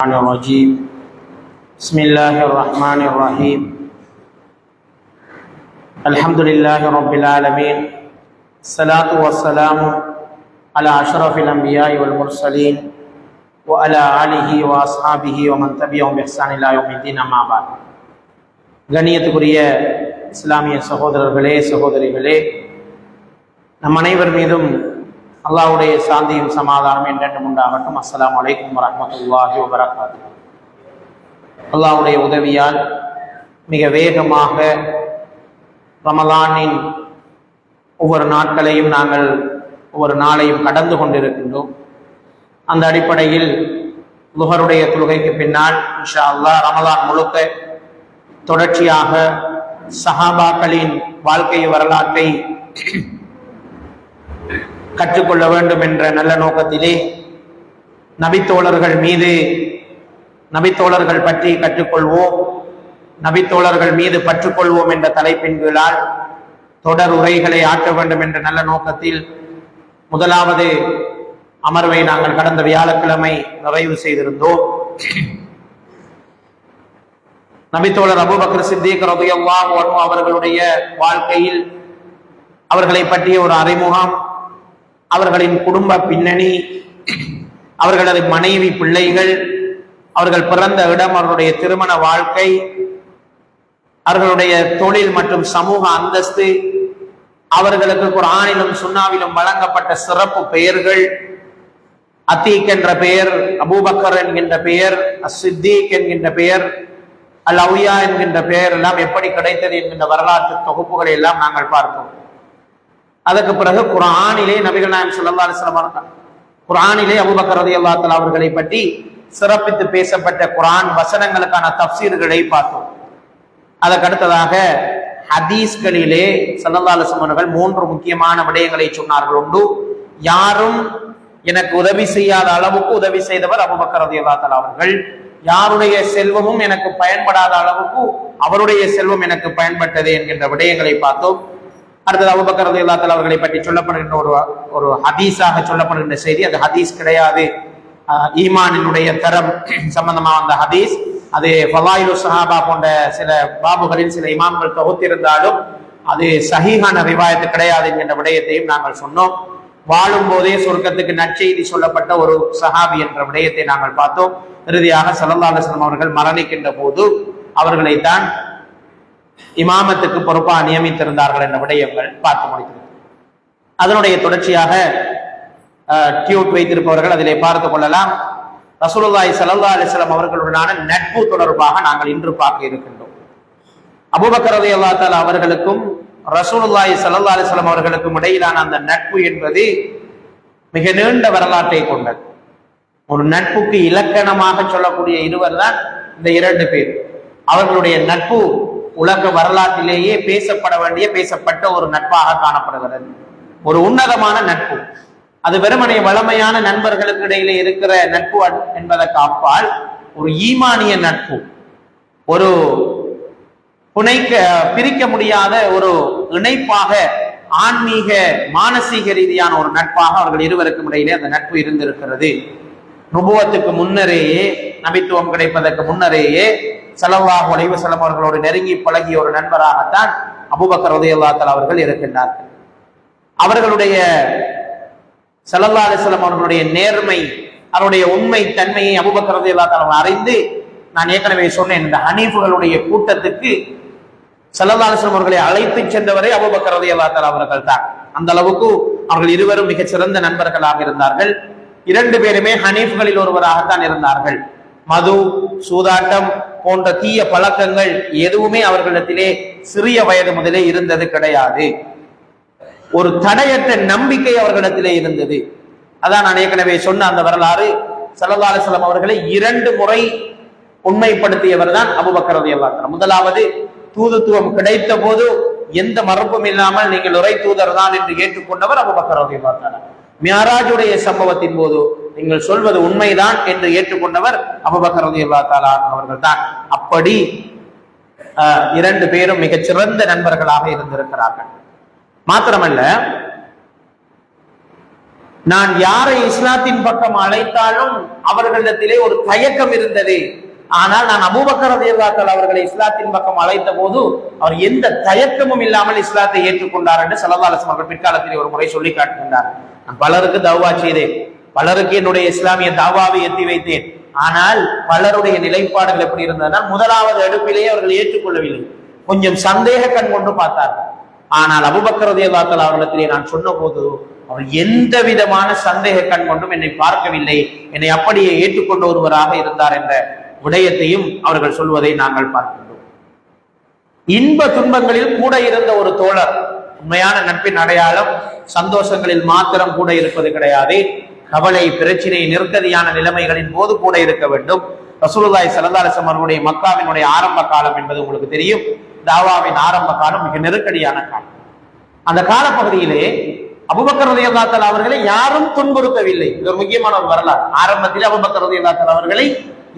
الرجيم بسم الله الرحمن الرحيم الحمد لله رب العالمين الصلاة والسلام على أشرف الأنبياء والمرسلين وعلى آله وأصحابه ومن تبعهم بإحسان إلى يوم الدين أما بعد கண்ணியத்துக்குரிய இஸ்லாமிய சகோதரர்களே சகோதரிகளே, நம் அனைவர் மீதும் அல்லாஹ்வுடைய சாந்தியும் சமாதானம் என்றென்றும் உண்டாகட்டும். அஸ்ஸலாமு அலைக்கும் வரஹ்மத்துல்லாஹி வபரகாத்துஹு. அல்லாஹ்வுடைய உதவியால் மிக வேகமாக ரமலானின் ஒவ்வொரு நாட்களையும் நாங்கள் ஒவ்வொரு நாளையும் கடந்து கொண்டிருக்கின்றோம். அந்த அடிப்படையில் லுஹருடைய தொழுகைக்கு பின்னால் இன்ஷா அல்லாஹ் ரமலான் முழுக்க தொடர்ச்சியாக சஹாபாக்களின் வாழ்க்கை வரலாற்றை கற்றுக்கொள்ள வேண்டும் என்ற நல்ல நோக்கத்திலே நபித்தோழர்கள் பற்றி கற்றுக்கொள்வோம், நபித்தோழர்கள் மீது பற்றுக்கொள்வோம் என்ற தலைப்பின் கீழால் தொடர் உரைகளை ஆற்ற வேண்டும் என்ற நல்ல நோக்கத்தில் முதலாவது அமர்வை நாங்கள் கடந்த வியாழக்கிழமை நிறைவு செய்திருந்தோம். நபித்தோழர் அபூபக்கர் சித்தீக் ரலியல்லாஹு அன்ஹு அவர்களுடைய வாழ்க்கையில் அவர்களை பற்றிய ஒரு அறிமுகம், அவர்களின் குடும்ப பின்னணி, அவர்களது மனைவி பிள்ளைகள், அவர்கள் பிறந்த இடம், அவர்களுடைய திருமண வாழ்க்கை, அவர்களுடைய தொழில் மற்றும் சமூக அந்தஸ்து, அவர்களுக்கு குர்ஆனிலும் சுன்னாவிலும் வழங்கப்பட்ட சிறப்பு பெயர்கள், அத்தீக் என்ற பெயர், அபூபக்கர் என்கின்ற பெயர், அஸ்ஸித்தீக் என்கின்ற பெயர், அல் அவுயா என்கின்ற பெயர் எல்லாம் எப்படி கிடைத்தது என்கின்ற வரலாற்று தொகுப்புகளை எல்லாம் நாங்கள் பார்த்தோம். அதற்கு பிறகு குர்ஆனிலே நபிகள் நாயகம் ஸல்லல்லாஹு அலைஹி வஸல்லம் குர்ஆனிலே அபூபக்கர் ரலியல்லாஹு தஆலா அவர்களை பற்றி சிறப்பித்து பேசப்பட்ட குர்ஆன் வசனங்களுக்கான தஃப்சீர்களை பார்த்தோம். அதற்கு அடுத்ததாக ஹதீஸ்களிலே ஸல்லல்லாஹு அலைஹி வஸல்லம் அவர்கள் 3 முக்கியமான விடயங்களை சொன்னார்கள். ஒன்று, யாரும் எனக்கு உதவி செய்யாத அளவுக்கு உதவி செய்தவர் அபூபக்கர் ரலியல்லாஹு தஆலா அவர்கள். யாருடைய செல்வமும் எனக்கு பயன்படாத அளவுக்கு அவருடைய செல்வம் எனக்கு பயன்பட்டது என்கின்ற விடயங்களை பார்த்தோம். அடுத்தது அபூபக்கர் ரலியல்லாஹு தஆலா அவர்களை பற்றி சொல்லப்படுகின்ற ஒரு ஹதீஸாக சொல்லப்படுகின்ற செய்தி, அது ஹதீஸ் கிடையாது, ஈமானினுடைய தரம் சம்பந்தமாக அந்த ஹதீஸ். அது ஃபலாயிலு ஸஹாபா போன்ற சில பாபுகளில் சில இமாம்கள் தொகுத்திருந்தாலும் அது சஹீஹான ரிவாயத்து கிடையாது என்கின்ற விடயத்தையும் நாங்கள் சொன்னோம். வாழும் போதே சொர்க்கத்துக்கு நற்செய்தி சொல்லப்பட்ட ஒரு சஹாபி என்ற விடயத்தை நாங்கள் பார்த்தோம். இறுதியாக ஸல்லல்லாஹு அலைஹி வஸல்லம் அவர்கள் மரணிக்கின்ற போது அவர்களைத்தான் இமாமத்துக்கு பொறுப்பாக நியமித்திருந்தார்கள் என்ற விடயங்கள் பார்த்து முடிக்கிறது. அதனுடைய தொடர்ச்சியாக டியூட் வைத்திருப்பவர்கள் அதிலே பார்த்துக் கொள்ளலாம். ரசூலுல்லாஹி ஸல்லல்லாஹு அலைஹி வஸல்லம் அவர்களுடனான நட்பு தொடர்பாக நாங்கள் இன்று பார்க்க இருக்கின்றோம். அபூபக்கர் ரலியல்லாஹு தஆலா அவர்களுக்கும் ரசூலுல்லாஹி ஸல்லல்லாஹு அலைஹி வஸல்லம் அவர்களுக்கும் இடையிலான அந்த நட்பு என்பது மிக நீண்ட வரலாற்றை கொண்டது. ஒரு நட்புக்கு இலக்கணமாக சொல்லக்கூடிய இருவர் தான் இந்த 2 பேர். அவர்களுடைய நட்பு உலக வரலாற்றிலேயே பேசப்பட்ட ஒரு நட்பாக காணப்படுகிறது. ஒரு உன்னதமான நட்பு. அது வெறுமனை வளமையான நண்பர்களுக்கு இடையிலே இருக்கிற நட்பு என்பதற்கு அப்பால் ஒரு ஈமானிய நட்பு, ஒரு பிரிக்க முடியாத ஒரு இணைப்பாக, ஆன்மீக மானசீக ரீதியான ஒரு நட்பாக அவர்கள் இருவருக்கும் இடையிலே அந்த நட்பு இருந்திருக்கிறது. நுபுவத்துக்கு முன்னரேயே, நபித்துவம் கிடைப்பதற்கு முன்னரேயே ஸல்லல்லாஹு அலைஹி வஸல்லம் அவர்களோடு நெருங்கி பழகிய ஒரு நண்பராகத்தான் அபூபக்கர் ரலியல்லாஹு தஆலா அவர்கள் இருக்கின்றார்கள். அவர்களுடைய ஸல்லல்லாஹு அலைஹி வஸல்லம் அவர்களுடைய நேர்மை, அவருடைய உண்மை தன்மையை அபூபக்கர் ரலியல்லாஹு தஆலா அறிந்து, நான் ஏற்கனவே சொன்னேன், இந்த ஹனீஃபுகளுடைய கூட்டத்துக்கு ஸல்லல்லாஹு அலைஹி வஸல்லம் அவர்களை அழைத்து சென்றவரே அபூபக்கர் ரலியல்லாஹு தஆலா அவர்கள் தான். அந்த அளவுக்கு அவர்கள் இருவரும் மிகச் சிறந்த நண்பர்களாக இருந்தார்கள். 2 பேருமே ஹனீஃப்களில் ஒருவராகத்தான் இருந்தார்கள். மது, சூதாட்டம் போன்ற தீய பழக்கங்கள் எதுவுமே அவர்களிடத்திலே சிறிய வயது முதலே இருந்தது கிடையாது. ஒரு தடையற்ற நம்பிக்கை அவர்களிடத்திலே இருந்தது. அதான் நான் ஏற்கனவே சொன்ன அந்த வரலாறு. ஸல்லல்லாஹு அலைஹி வஸல்லம் அவர்களை 2 முறை உண்மைப்படுத்தியவர் தான் அபூபக்கர் ரலியல்லாஹு தஆலா. முதலாவது தூதுத்துவம் கிடைத்த போது எந்த மறுப்பும் இல்லாமல் நீங்கள் உரை தூதர் தான் என்று ஏற்றுக்கொண்டவர் அபூபக்கர் ரலியல்லாஹு தஆலா. மியராஜுடைய சம்பவத்தின் போது நீங்கள் சொல்வது உண்மைதான் என்று ஏற்றுக்கொண்டவர் அபூபக்கர் ரலியல்லாஹு தஆலா அவர்கள் தான். அப்படி 2 பேரும் மிகச்சிறந்த நண்பர்களாக இருந்திருக்கிறார்கள். மாத்திரமல்ல, நான் யாரை இஸ்லாத்தின் பக்கம் அழைத்தாலும் அவர்களிடத்திலே ஒரு தயக்கம் இருந்தது. ஆனால் நான் அபூபக்கர் ரலியல்லாஹு தஆலா அவர்களை இஸ்லாத்தின் பக்கம் அழைத்த போது அவர் எந்த தயக்கமும் இல்லாமல் இஸ்லாத்தை ஏற்றுக்கொண்டார் என்று ஸல்லல்லாஹு அலைஹி வஸல்லம் அவர்கள் பிற்காலத்திலே ஒரு முறை சொல்லி காட்டுகின்றார். நான் பலருக்கு தௌவா செய்தேன், பலருக்கு என்னுடைய இஸ்லாமிய தாவாவை எத்தி வைத்தேன். ஆனால் பலருடைய நிலைப்பாடுகள் எப்படி இருந்ததுனால் முதலாவது அடுப்பிலேயே அவர்கள் ஏற்றுக்கொள்ளவில்லை, கொஞ்சம் சந்தேக கண் கொண்டு பார்த்தார்கள். ஆனால் அபூபக்கர் ரலியல்லாஹு தஆலா அவர்களிடத்திலே நான் சொன்ன போது அவர் எந்த விதமான சந்தேக கண் கொண்டும் என்னை பார்க்கவில்லை, என்னை அப்படியே ஏற்றுக்கொண்டு ஒருவராக இருந்தார் என்ற விடயத்தையும் அவர்கள் சொல்வதை நாங்கள் பார்க்கின்றோம். இன்ப துன்பங்களில் கூட இருந்த ஒரு தோழர். உண்மையான நட்பின் அடையாளம் சந்தோஷங்களில் மாத்திரம் கூட இருப்பது கிடையாது, கவலை, பிரச்சனை, நெருக்கடியான நிலைமைகளின் போது கூட இருக்க வேண்டும். ரசூலுல்லாஹி ஸல்லல்லாஹு அலைஹி வஸல்லம் அவர்களுடைய மக்காவினுடைய ஆரம்ப காலம் என்பது உங்களுக்கு தெரியும். தாவாவின் ஆரம்ப காலம் மிக நெருக்கடியான காலம். அந்த காலப்பகுதியிலே அபூபக்கர் ரலியல்லாஹு தஆலா அவர்களை யாரும் துன்புறுத்தவில்லை. இது ஒரு முக்கியமான ஒரு வரலாறு. ஆரம்பத்தில் அபூபக்கர் ரலியல்லாஹு தஆலா அவர்களை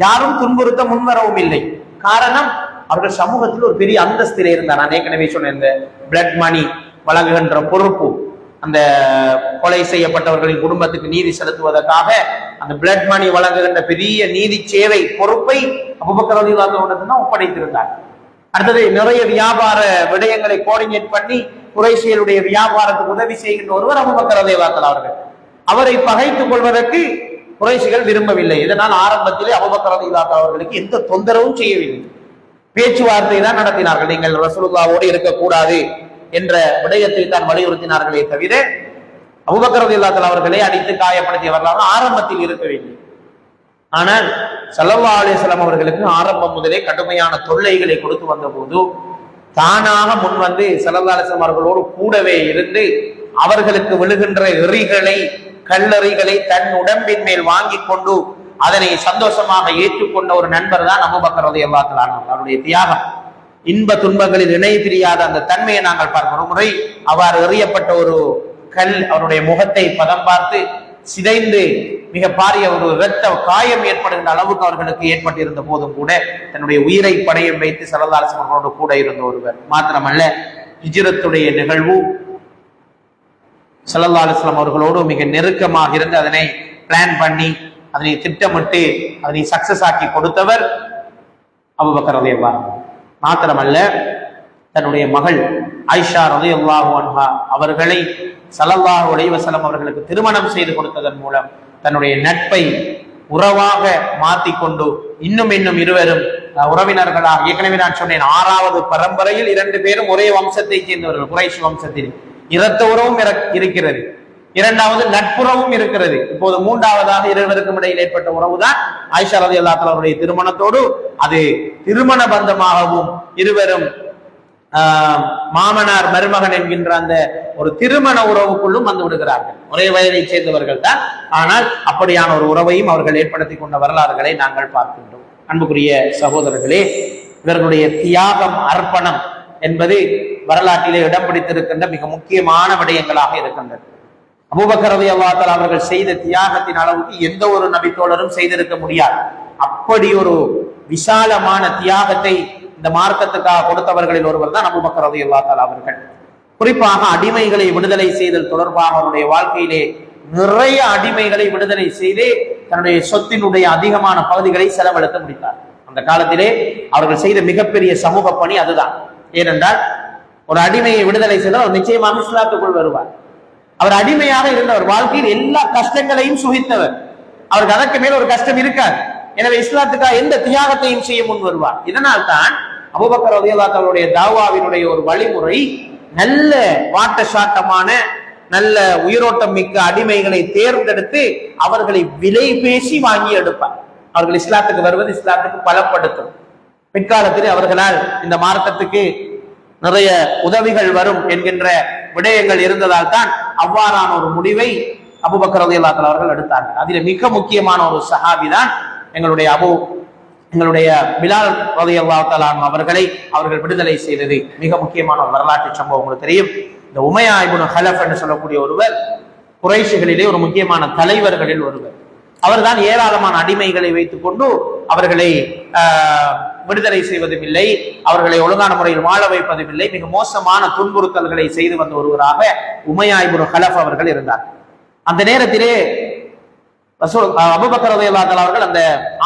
யாரும் துன்புறுத்த முன்வரவும் இல்லை. காரணம், அவர்கள் சமூகத்தில் ஒரு பெரிய அந்தஸ்திலே இருந்தார். நான் ஏற்கனவே சொன்ன இந்த பிளட் மணி வழங்குகின்ற பொறுப்பு, அந்த கொலை செய்யப்பட்டவர்களின் குடும்பத்துக்கு நீதி செலுத்துவதற்காக அந்த பிளட் மணி வழங்குகின்ற பெரிய நீதி சேவை பொறுப்பை அபூபக்கர் ரலியல்லாஹு தஆலா ஒப்படைத்திருந்தார். அடுத்தது நிறைய வியாபார விடயங்களை கோஆர்டினேட் பண்ணி குறைஷியருடைய வியாபாரத்துக்கு உதவி செய்கின்ற ஒருவர் அபூபக்கர் ரலியல்லாஹு தஆலா அவர்கள். அவரை பகைத்துக் கொள்வதற்கு குறைஷிகள் விரும்பவில்லை. இதனால் ஆரம்பத்திலே அபூபக்கர் ரலியல்லாஹு தஆலா அவர்களுக்கு எந்த தொந்தரவும் செய்யவில்லை, பேச்சுவார்த்தை தான் நடத்தினார்கள். நீங்கள் ரசூலுல்லாஹ்வோடு இருக்கக்கூடாது என்ற விடயத்தை தான் வலியுறுத்தினார்களே தவிர அபூபக்கர் ரலியல்லாஹு தஆலா அவர்களை அடித்து காயப்படுத்தியவர்களாக ஆரம்பத்தில் இருக்கவில்லை. ஆனால் ஸல்லல்லாஹு அலைஹி வஸல்லம் அவர்களுக்கு ஆரம்பம் முதலே கடுமையான தொல்லைகளை கொடுத்து வந்த போது தானாக முன் வந்து ஸல்லல்லாஹு அலைஹி வஸல்லம் அவர்களோடு கூடவே இருந்து அவர்களுக்கு விழுகின்ற எறிகளை, கல்லறிகளை தன் உடம்பின் மேல் வாங்கி கொண்டு அதனை சந்தோஷமாக ஏற்றுக்கொண்ட ஒரு நண்பர் தான் அபூபக்கர் ரலியல்லாஹு தஆலா அவருடைய தியாகம். இன்ப துன்பங்களில் இணை பிரியாத அந்த தன்மையை நாங்கள் பார்க்கிறோம். முறை அவ்வாறு எறியப்பட்ட ஒரு கல் அவருடைய முகத்தை பதம் பார்த்து சிதைந்து மிக பாரிய ஒரு இரத்த காயம் ஏற்படுகின்ற அளவுக்கு அவர்களுக்கு ஏற்பட்டிருந்த போதும் கூட தன்னுடைய உயிரை படையம் வைத்து ஸல்லல்லாஹு அலைஹி வஸல்லம் அவர்களோடு கூட இருந்த ஒருவர். மாத்திரமல்ல, ஹிஜ்ரத்துடைய நிகழ்வு ஸல்லல்லாஹு அலைஹி வஸல்லம் அவர்களோடு மிக நெருக்கமாக இருந்து அதனை பிளான் பண்ணி அதனை திட்டமிட்டு அதனை சக்சஸ் ஆக்கி கொடுத்தவர் அபூபக்கர் ரலியல்லாஹு அன்ஹு. மாத்திரமல்ல, தன்னுடைய மகள் ஆயிஷா ரலியல்லாஹு அன்ஹா அவர்களை ஸல்லல்லாஹு அலைஹி வஸல்லம் அவர்களுக்கு திருமணம் செய்து கொடுத்ததன் மூலம் தன்னுடைய நட்பை உறவாக மாற்றிக்கொண்டு இன்னும் இருவரும் உறவினர்களாக, ஏற்கனவே நான் சொன்னேன், 6வது பரம்பரையில் 2 பேரும் ஒரே வம்சத்தை சேர்ந்தவர்கள், குறைஷ் வம்சத்தில். இரத்த உறவும் இருக்கிறது, 2வது நட்புறவும் இருக்கிறது. இப்போது 3வதாக இருவருக்கும் இடையில் ஏற்பட்ட உறவுதான் ஆயிஷா ரலியல்லாஹு தஆலா அவருடைய திருமணத்தோடு அது திருமண பந்தமாகவும் இருவரும் மாமனார் மருமகன் என்கின்ற அந்த ஒரு திருமண உறவுக்குள்ளும் வந்து விடுகிறார்கள். ஒரே வயதை சேர்ந்தவர்கள் தான், ஆனால் அப்படியான ஒரு உறவையும் அவர்கள் ஏற்படுத்தி கொண்ட வரலாறுகளை நாங்கள் பார்க்கின்றோம். அன்புக்குரிய சகோதரர்களே, இவர்களுடைய தியாகம், அர்ப்பணம் என்பது வரலாற்றிலே இடம் பிடித்திருக்கின்ற மிக முக்கியமான விடயங்களாக இருக்கின்றது. அபூபக்கர் ரலியல்லாஹு தஆலா அவர்கள் செய்த தியாகத்தின் அளவுக்கு எந்த ஒரு நபித்தோழரும் செய்திருக்க முடியாது. அப்படி ஒரு விசாலமான தியாகத்தை இந்த மார்க்கத்துக்காக கொடுத்தவர்களில் ஒருவர் தான் அபூபக்கர் ரலியல்லாஹு தஆலா அவர்கள். குறிப்பாக அடிமைகளை விடுதலை செய்தல் தொடர்பாக அவருடைய வாழ்க்கையிலே நிறைய அடிமைகளை விடுதலை செய்து தன்னுடைய சொத்தினுடைய அதிகமான பகுதிகளை செலவழித்து முடித்தார். அந்த காலத்திலே அவர்கள் செய்த மிகப்பெரிய சமூக பணி அதுதான். ஏனென்றால் ஒரு அடிமையை விடுதலை செய்தால் அவர் நிச்சயமாக இஸ்லாத்துக்குள் வருவார். அவர் அடிமையாக இருந்தவர், வாழ்க்கையில் எல்லா கஷ்டங்களையும் சுகித்தவர், அவருக்கு அதற்கு மேல் ஒரு கஷ்டம் இருக்காது. எனவே இஸ்லாத்துக்காக எந்த தியாகத்தையும் செய்ய முன் வருவார். இதனால் தான் அபூபக்கர் ரலியல்லாஹு தஆலா அவருடைய தாவாவினுடைய ஒரு வழிமுறை, நல்ல வாட்ட சாட்டமான நல்ல உயிரோட்டம் மிக்க அடிமைகளை தேர்ந்தெடுத்து அவர்களை விலை பேசி வாங்கி எடுப்பார். அவர்கள் இஸ்லாத்துக்கு வருவது இஸ்லாத்துக்கு பலப்படுத்தும். பிற்காலத்தில் அவர்களால் இந்த மார்க்கத்துக்கு நிறைய உதவிகள் வரும் என்கின்ற விடயங்கள் இருந்ததால் தான் அவ்வாறான ஒரு முடிவை அபூபக்கர் ரலியல்லாஹு தஆலா அவர்கள் எடுத்தார்கள். அதில் மிக முக்கியமான ஒரு சஹாபி தான் எங்களுடைய பிலால் ரலியல்லாஹு தஆலா அவர்களை அவர்கள் விடுதலை செய்தது மிக முக்கியமான ஒரு வரலாற்று சம்பவம். உங்களுக்கு தெரியும், இந்த உமையா இப்னு ஹலஃப் என்று சொல்லக்கூடிய ஒருவர் குறைஷிகளிலே ஒரு முக்கியமான தலைவர்களில் ஒருவர். அவர்தான் ஏராளமான அடிமைகளை வைத்துக் கொண்டு அவர்களை விடுதலை செய்வதும் இல்லை, அவர்களை ஒழுங்கான முறையில் வாழ வைப்பதும் இல்லை, மிக மோசமான துன்புறுத்தல்களை செய்து வந்த ஒருவராக உமையா இப்னு ஹலஃப் அவர்கள் இருந்தார். அந்த நேரத்திலே அபூபக்கர் ரலியல்லாஹு தஆலா அவர்கள் அந்த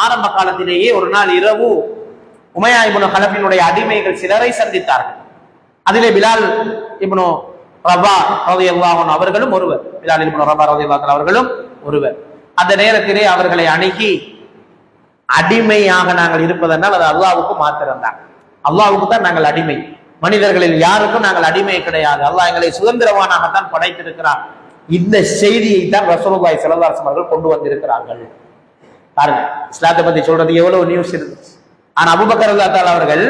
ஆரம்ப காலத்திலேயே ஒரு நாள் இரவு உமையா இப்னு ஹலஃபினுடைய அடிமைகள் சிலரை சந்தித்தார்கள். அதிலே பிலால் இப்னு ரபா ரலியல்லாஹு அன்ஹு அவர்களும் ஒருவர். பிலால் இப்னு ரபா ரலியல்லாஹு அன்ஹு அவர்களும் ஒருவர். அந்த நேரத்திலே அவர்களை அணுகி, அடிமையாக நாங்கள் இருப்பதனால் அது அல்லாஹ்வுக்கு மாத்திரம்தான், அல்லாஹ்வுக்கு தான் நாங்கள் அடிமை, மனிதர்களில் யாருக்கும் நாங்கள் அடிமை கிடையாது, அல்லாஹ் எங்களை சுதந்திரவானாகத்தான் படைத்திருக்கிறார். இந்த செய்தியை தான் ரசூலுல்லாஹி ஸல்லல்லாஹு அலைஹி வஸல்லம் அவர்கள் கொண்டு வந்திருக்கிறார்கள். பாருங்க, இஸ்லாத்தை பத்தி சொல்றது எவ்வளவு நியூஸ் இருந்துச்சு. ஆனா அபூபக்கர் ரலியல்லாஹு தஆலா அவர்கள்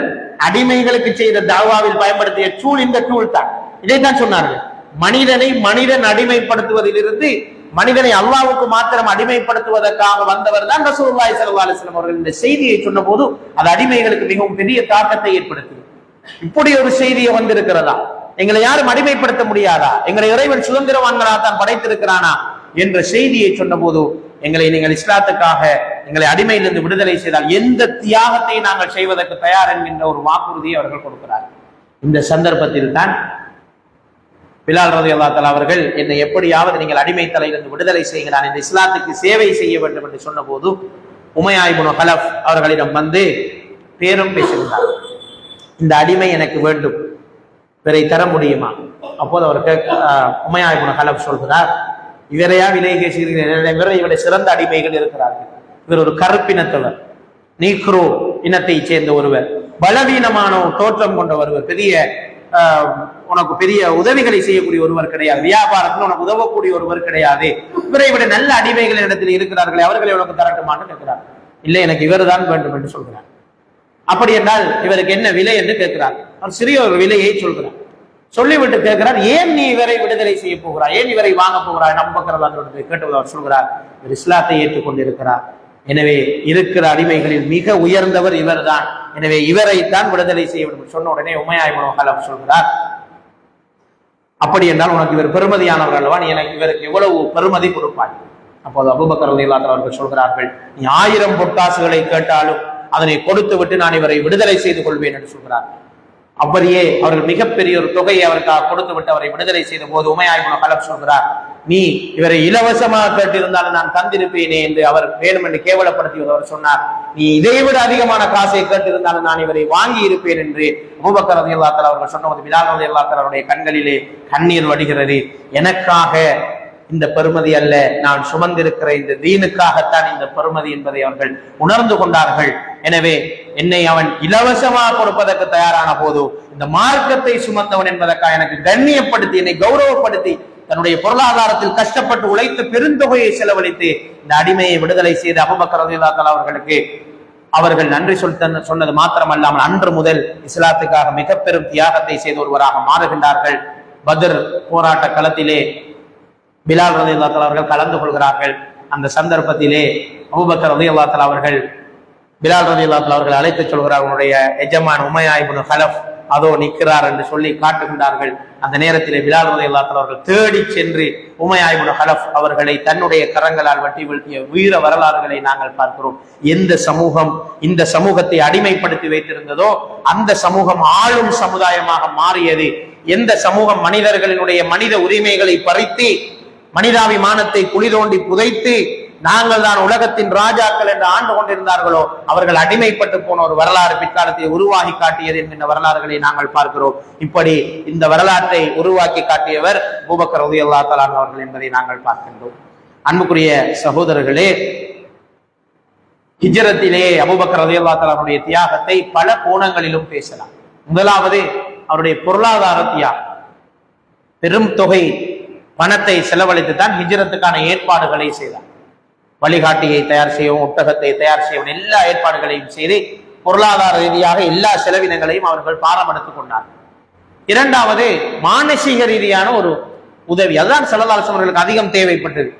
அடிமைகளுக்கு செய்த தாவாவில் பயன்படுத்திய டூல் இந்த டூல் தான். இதைத்தான் சொன்னார்கள், மனிதனை மனிதன் அடிமைப்படுத்துவதிலிருந்து மனிதனை அல்லாஹ்வுக்கு மாத்திரம் அடிமைப்படுத்துவதற்காக வந்தவர் தான் ரசூலுல்லாஹி ஸல்லல்லாஹு அலைஹி வஸல்லம் அவர்கள். இந்த செய்தியை சொன்ன போது அது அடிமைகளுக்கு மிகவும் பெரிய தாக்கத்தை ஏற்படுத்தியது. இப்படி ஒரு செய்தியை வந்திருக்கிறதா, எங்களை யாரும் அடிமைப்படுத்த முடியாதா, எங்களை இறைவன் சுதந்திரவான்களாக தான் படைத்திருக்கிறானா என்ற செய்தியை சொன்ன போது, எங்களை நீங்கள் இஸ்லாத்துக்காக எங்களை அடிமையிலிருந்து விடுதலை செய்தால் எந்த தியாகத்தை நாங்கள் செய்வதற்கு தயார் என்கின்ற ஒரு வாக்குறுதியை அவர்கள் கொடுக்கிறார்கள். இந்த சந்தர்ப்பத்தில் தான் பிலால் ரலியல்லாஹு தஆலா அவர்கள் என்னை எப்படியாவது நீங்கள் அடிமை தலையிலிருந்து விடுதலை செய்யுங்கள், நான் இந்த இஸ்லாத்துக்கு சேவை செய்ய வேண்டும் என்று சொன்ன போது உமையா இப்னு ஹலஃப் அவர்களிடம் வந்து பேரும் பேசியிருந்தார். இந்த அடிமை எனக்கு வேண்டும், இவரை தர முடியுமா? அப்போது அவர் உமையா இப்னு ஹலஃப் சொல்கிறார், இவரையா விலை பேசுகிறீர்கள், இவரை சிறந்த அடிமைகள் இருக்கிறார்கள், இவர் ஒரு கருப்பினத்தவர், நீக்ரோ இனத்தை சேர்ந்த ஒருவர், பலவீனமான தோற்றம் கொண்ட ஒருவர், பெரிய உனக்கு பெரிய உதவிகளை செய்யக்கூடிய ஒருவர் கிடையாது, வியாபாரத்தில் உனக்கு உதவக்கூடிய ஒருவர் கிடையாது, இவரை விட நல்ல அடிமைகள் இடத்தில் இருக்கிறார்களே, அவர்களை உனக்கு தரட்டுமான்னு கேட்கிறார். இல்லை, எனக்கு இவர் தான் வேண்டும் என்று சொல்கிறார். அப்படி என்றால் இவருக்கு என்ன விலை என்று கேட்கிறார். அவர் சிறிய ஒரு விலையை சொல்கிறார். சொல்லிவிட்டு கேட்கிறார், ஏன் நீ இவரை விடுதலை செய்ய போகிறார், ஏன் இவரை வாங்க போகிறார்? அபூபக்கர் கேட்டபோது அவர் சொல்கிறார், இவர் இஸ்லாத்தை ஏற்றுக்கொண்டிருக்கிறார், எனவே இருக்கிற அடிமைகளில் மிக உயர்ந்தவர் இவர் தான், எனவே இவரைத்தான் விடுதலை செய்ய வேண்டும். சொன்ன உடனே உமையா இப்னு ஹலஃப் சொல்கிறார், அப்படி என்றால் உனக்கு இவர் பெருமதியானவர் அல்லவா, நீ எனக்கு இவருக்கு எவ்வளவு பெருமதி கொடுப்பாய்? அப்போது அபூபக்கர் ரலியல்லாஹு அன்ஹு அவர்கள் சொல்கிறார்கள், நீ 1000 பொற்காசுகளை கேட்டாலும் அதனை கொடுத்து விட்டு நான் இவரை விடுதலை செய்து கொள்வேன் என்று சொல்கிறார். அப்படியே அவர்கள் மிகப்பெரிய ஒரு தொகையை அவருக்காக கொடுத்து விட்டு அவரை விடுதலை செய்த போது உமையா இப்னு ஹலஃப் சொல்கிறார், நீ இவரை இலவசமாக கேட்டிருந்தாலும் நான் தந்திருப்பேனே என்று அவர் வேணும் என்று கேவலப்படுத்தியது. அவர் சொன்னார், நீ இதை விட அதிகமான காசை கேட்டிருந்தாலும் நான் இவரை வாங்கி இருப்பேன் என்று அபூபக்கர் ரலியல்லாஹு தஆலா அவர்கள் சொன்னபோது பிலால் ரலியல்லாஹு தஆலா அவருடைய கண்களிலே கண்ணீர் வடிகிறது. எனக்காக இந்த பெருமதி அல்ல, நான் சுமந்திருக்கிற இந்த தீனுக்காகத்தான் இந்த பெருமதி என்பதை அவர்கள் உணர்ந்து கொண்டார்கள். எனவே என்னை அவன் இலவசமாக கொடுப்பதற்கு தயாரான போது இந்த மார்க்கத்தை சுமந்தவன் என்பதற்காக எனக்கு கண்ணியப்படுத்தி என்னை கௌரவப்படுத்தி தன்னுடைய பொருளாதாரத்தில் கஷ்டப்பட்டு உழைத்து பெருந்தொகையை செலவழித்து இந்த அடிமையை விடுதலை செய்த அபூபக்கர் ரலியல்லாஹு தஆலா அவர்களுக்கு அவர்கள் நன்றி சொன்னது மாத்திரமல்லாமல் அன்று முதல் இஸ்லாத்துக்காக மிக பெரும் தியாகத்தை செய்த ஒருவராக மாறுகின்றார்கள். பத்ர் போராட்ட களத்திலே பிலால் ரலியல்லாஹு தஆலா அவர்கள் கலந்து கொள்கிறார்கள். அந்த சந்தர்ப்பத்திலே அபூபக்கர் ரலியல்லாஹு தஆலா அவர்கள் பிலால் ரலியல்லாஹு தஆலா அவர்கள் அழைத்து சொல்கிறார், உன்னுடைய எஜமான் உமையா இப்னு ஹலஃப் அதோ நிற்கிறார் என்று சொல்லி காட்டுகின்றார்கள். அந்த நேரத்திலே பிலால் ரலியல்லாஹு தஆலா அவர்கள் தேடி சென்று உமையா இப்னு ஹலஃப் அவர்களை தன்னுடைய கரங்களால் வெட்டி வீழ்த்திய வீர வரலாறுகளை நாங்கள் பார்க்கிறோம். எந்த சமூகம் இந்த சமூகத்தை அடிமைப்படுத்தி வைத்திருந்ததோ அந்த சமூகம் ஆளும் சமுதாயமாக மாறியது. எந்த சமூகம் மனிதர்களினுடைய மனித உரிமைகளை பறித்து மனிதாபிமானத்தை குழி தோண்டி புதைத்து நாங்கள் தான் உலகத்தின் ராஜாக்கள் என்று ஆண்டு கொண்டிருந்தார்களோ அவர்கள் அடிமைப்பட்டு போன ஒரு வரலாறு பிற்காலத்தை உருவாக்கி காட்டியது என்கின்ற வரலாறுகளை நாங்கள் பார்க்கிறோம். இப்படி இந்த வரலாற்றை உருவாக்கி காட்டியவர் அபூபக்கர் ரலியல்லாஹு தஆலா அவர்கள் என்பதை நாங்கள் பார்க்கின்றோம். அன்புக்குரிய சகோதரர்களே, ஹிஜ்ரத்திலே அபூபக்கர் ரலியல்லாஹு தஆலா அவருடைய தியாகத்தை பல கோணங்களிலும் பேசலாம். முதலாவது அவருடைய பொருளாதார தியாகம். பெரும் தொகை பணத்தை செலவழித்து தான் ஹிஜ்ரத்துக்கான ஏற்பாடுகளை செய்தார். வழிகாட்டியை தயார் செய்யவும், ஒட்டகத்தை தயார் செய்யவும், எல்லா ஏற்பாடுகளையும் செய்து பொருளாதார ரீதியாக எல்லா செலவினங்களையும் அவர்கள் பாரம் எடுத்துக் கொண்டார்கள். இரண்டாவது மானசீக ரீதியான ஒரு உதவி, அதுதான் ஸல்லல்லாஹு அலைஹி வஸல்லம் அவர்களுக்கு அதிகம் தேவைப்பட்டது.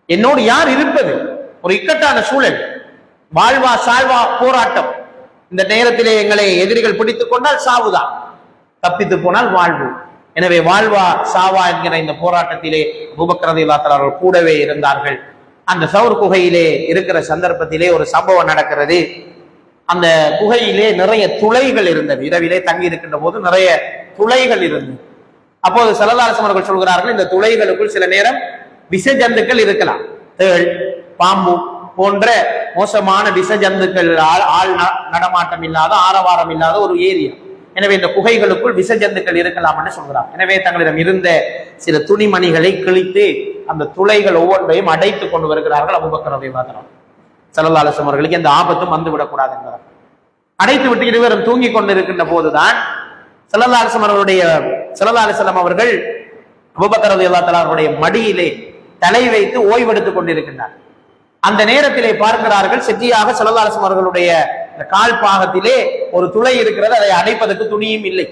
என்னோடு யார் இருப்பது? ஒரு இக்கட்டான சூழல், வாழ்வா சால்வா போராட்டம். இந்த நேரத்திலே எங்களை எதிரிகள் பிடித்துக் கொண்டால் சாவுதான், தப்பித்து போனால் வாழ்வு. எனவே வாழ்வா சாவா என்கிற இந்த போராட்டத்திலே அபூபக்கர் ரலியல்லாஹு தஆலா அவர்கள் கூடவே இருந்தார்கள். அந்த சௌர் குகையிலே இருக்கிற சந்தர்ப்பத்திலே ஒரு சம்பவம் நடக்கிறது. அந்த குகையிலே நிறைய துளைகள் இருந்தது. இரவிலே தங்கி இருக்கின்ற போது நிறைய துளைகள் இருந்தது. அப்போது ஸல்லல்லாஹு அலைஹி வஸல்லம் அவர்கள் சொல்கிறார்கள், இந்த துளைகளுக்குள் சில நேரம் விஷ ஜந்துக்கள் இருக்கலாம். தேள், பாம்பு போன்ற மோசமான விஷ ஜந்துக்கள் ஆள் நடமாட்டம் இல்லாத, ஆரவாரம் இல்லாத ஒரு ஏரியா. எனவே இந்த குகைகளுக்குள் விஷ ஜந்துக்கள் இருக்கலாம் என்று சொல்கிறார். எனவே தங்களிடம் இருந்த சில துணிமணிகளை கிழித்து அந்த துளைகள் ஒவ்வொன்றையும் அடைத்துக் கொண்டு வருகிறார்கள் அபூபக்கர் ரலியல்லாஹு அன்ஹு. ஸல்லல்லாஹு அலைஹி வஸல்லம் அவர்களுக்கு எந்த ஆபத்தும் வந்து விடக்கூடாது என்பதால் அடைத்து விட்டு இருவரும் தூங்கி கொண்டிருக்கின்ற போதுதான் ஸல்லல்லாஹு அலைஹி வஸல்லம் அவர்கள் அபூபக்கர் ரலியல்லாஹு அன்ஹு அவருடைய மடியிலே தலை வைத்து ஓய்வெடுத்துக் கொண்டிருக்கின்றார். அந்த நேரத்திலே பார்க்கிறார்கள், செட்டியாக ஸல்லல்லாஹு அலைஹி வஸல்லம் அவர்களுடைய கால் பாகத்திலே ஒரு துளை இருக்கிறது, அதை அடைப்பதற்கு துணியும் இல்லை.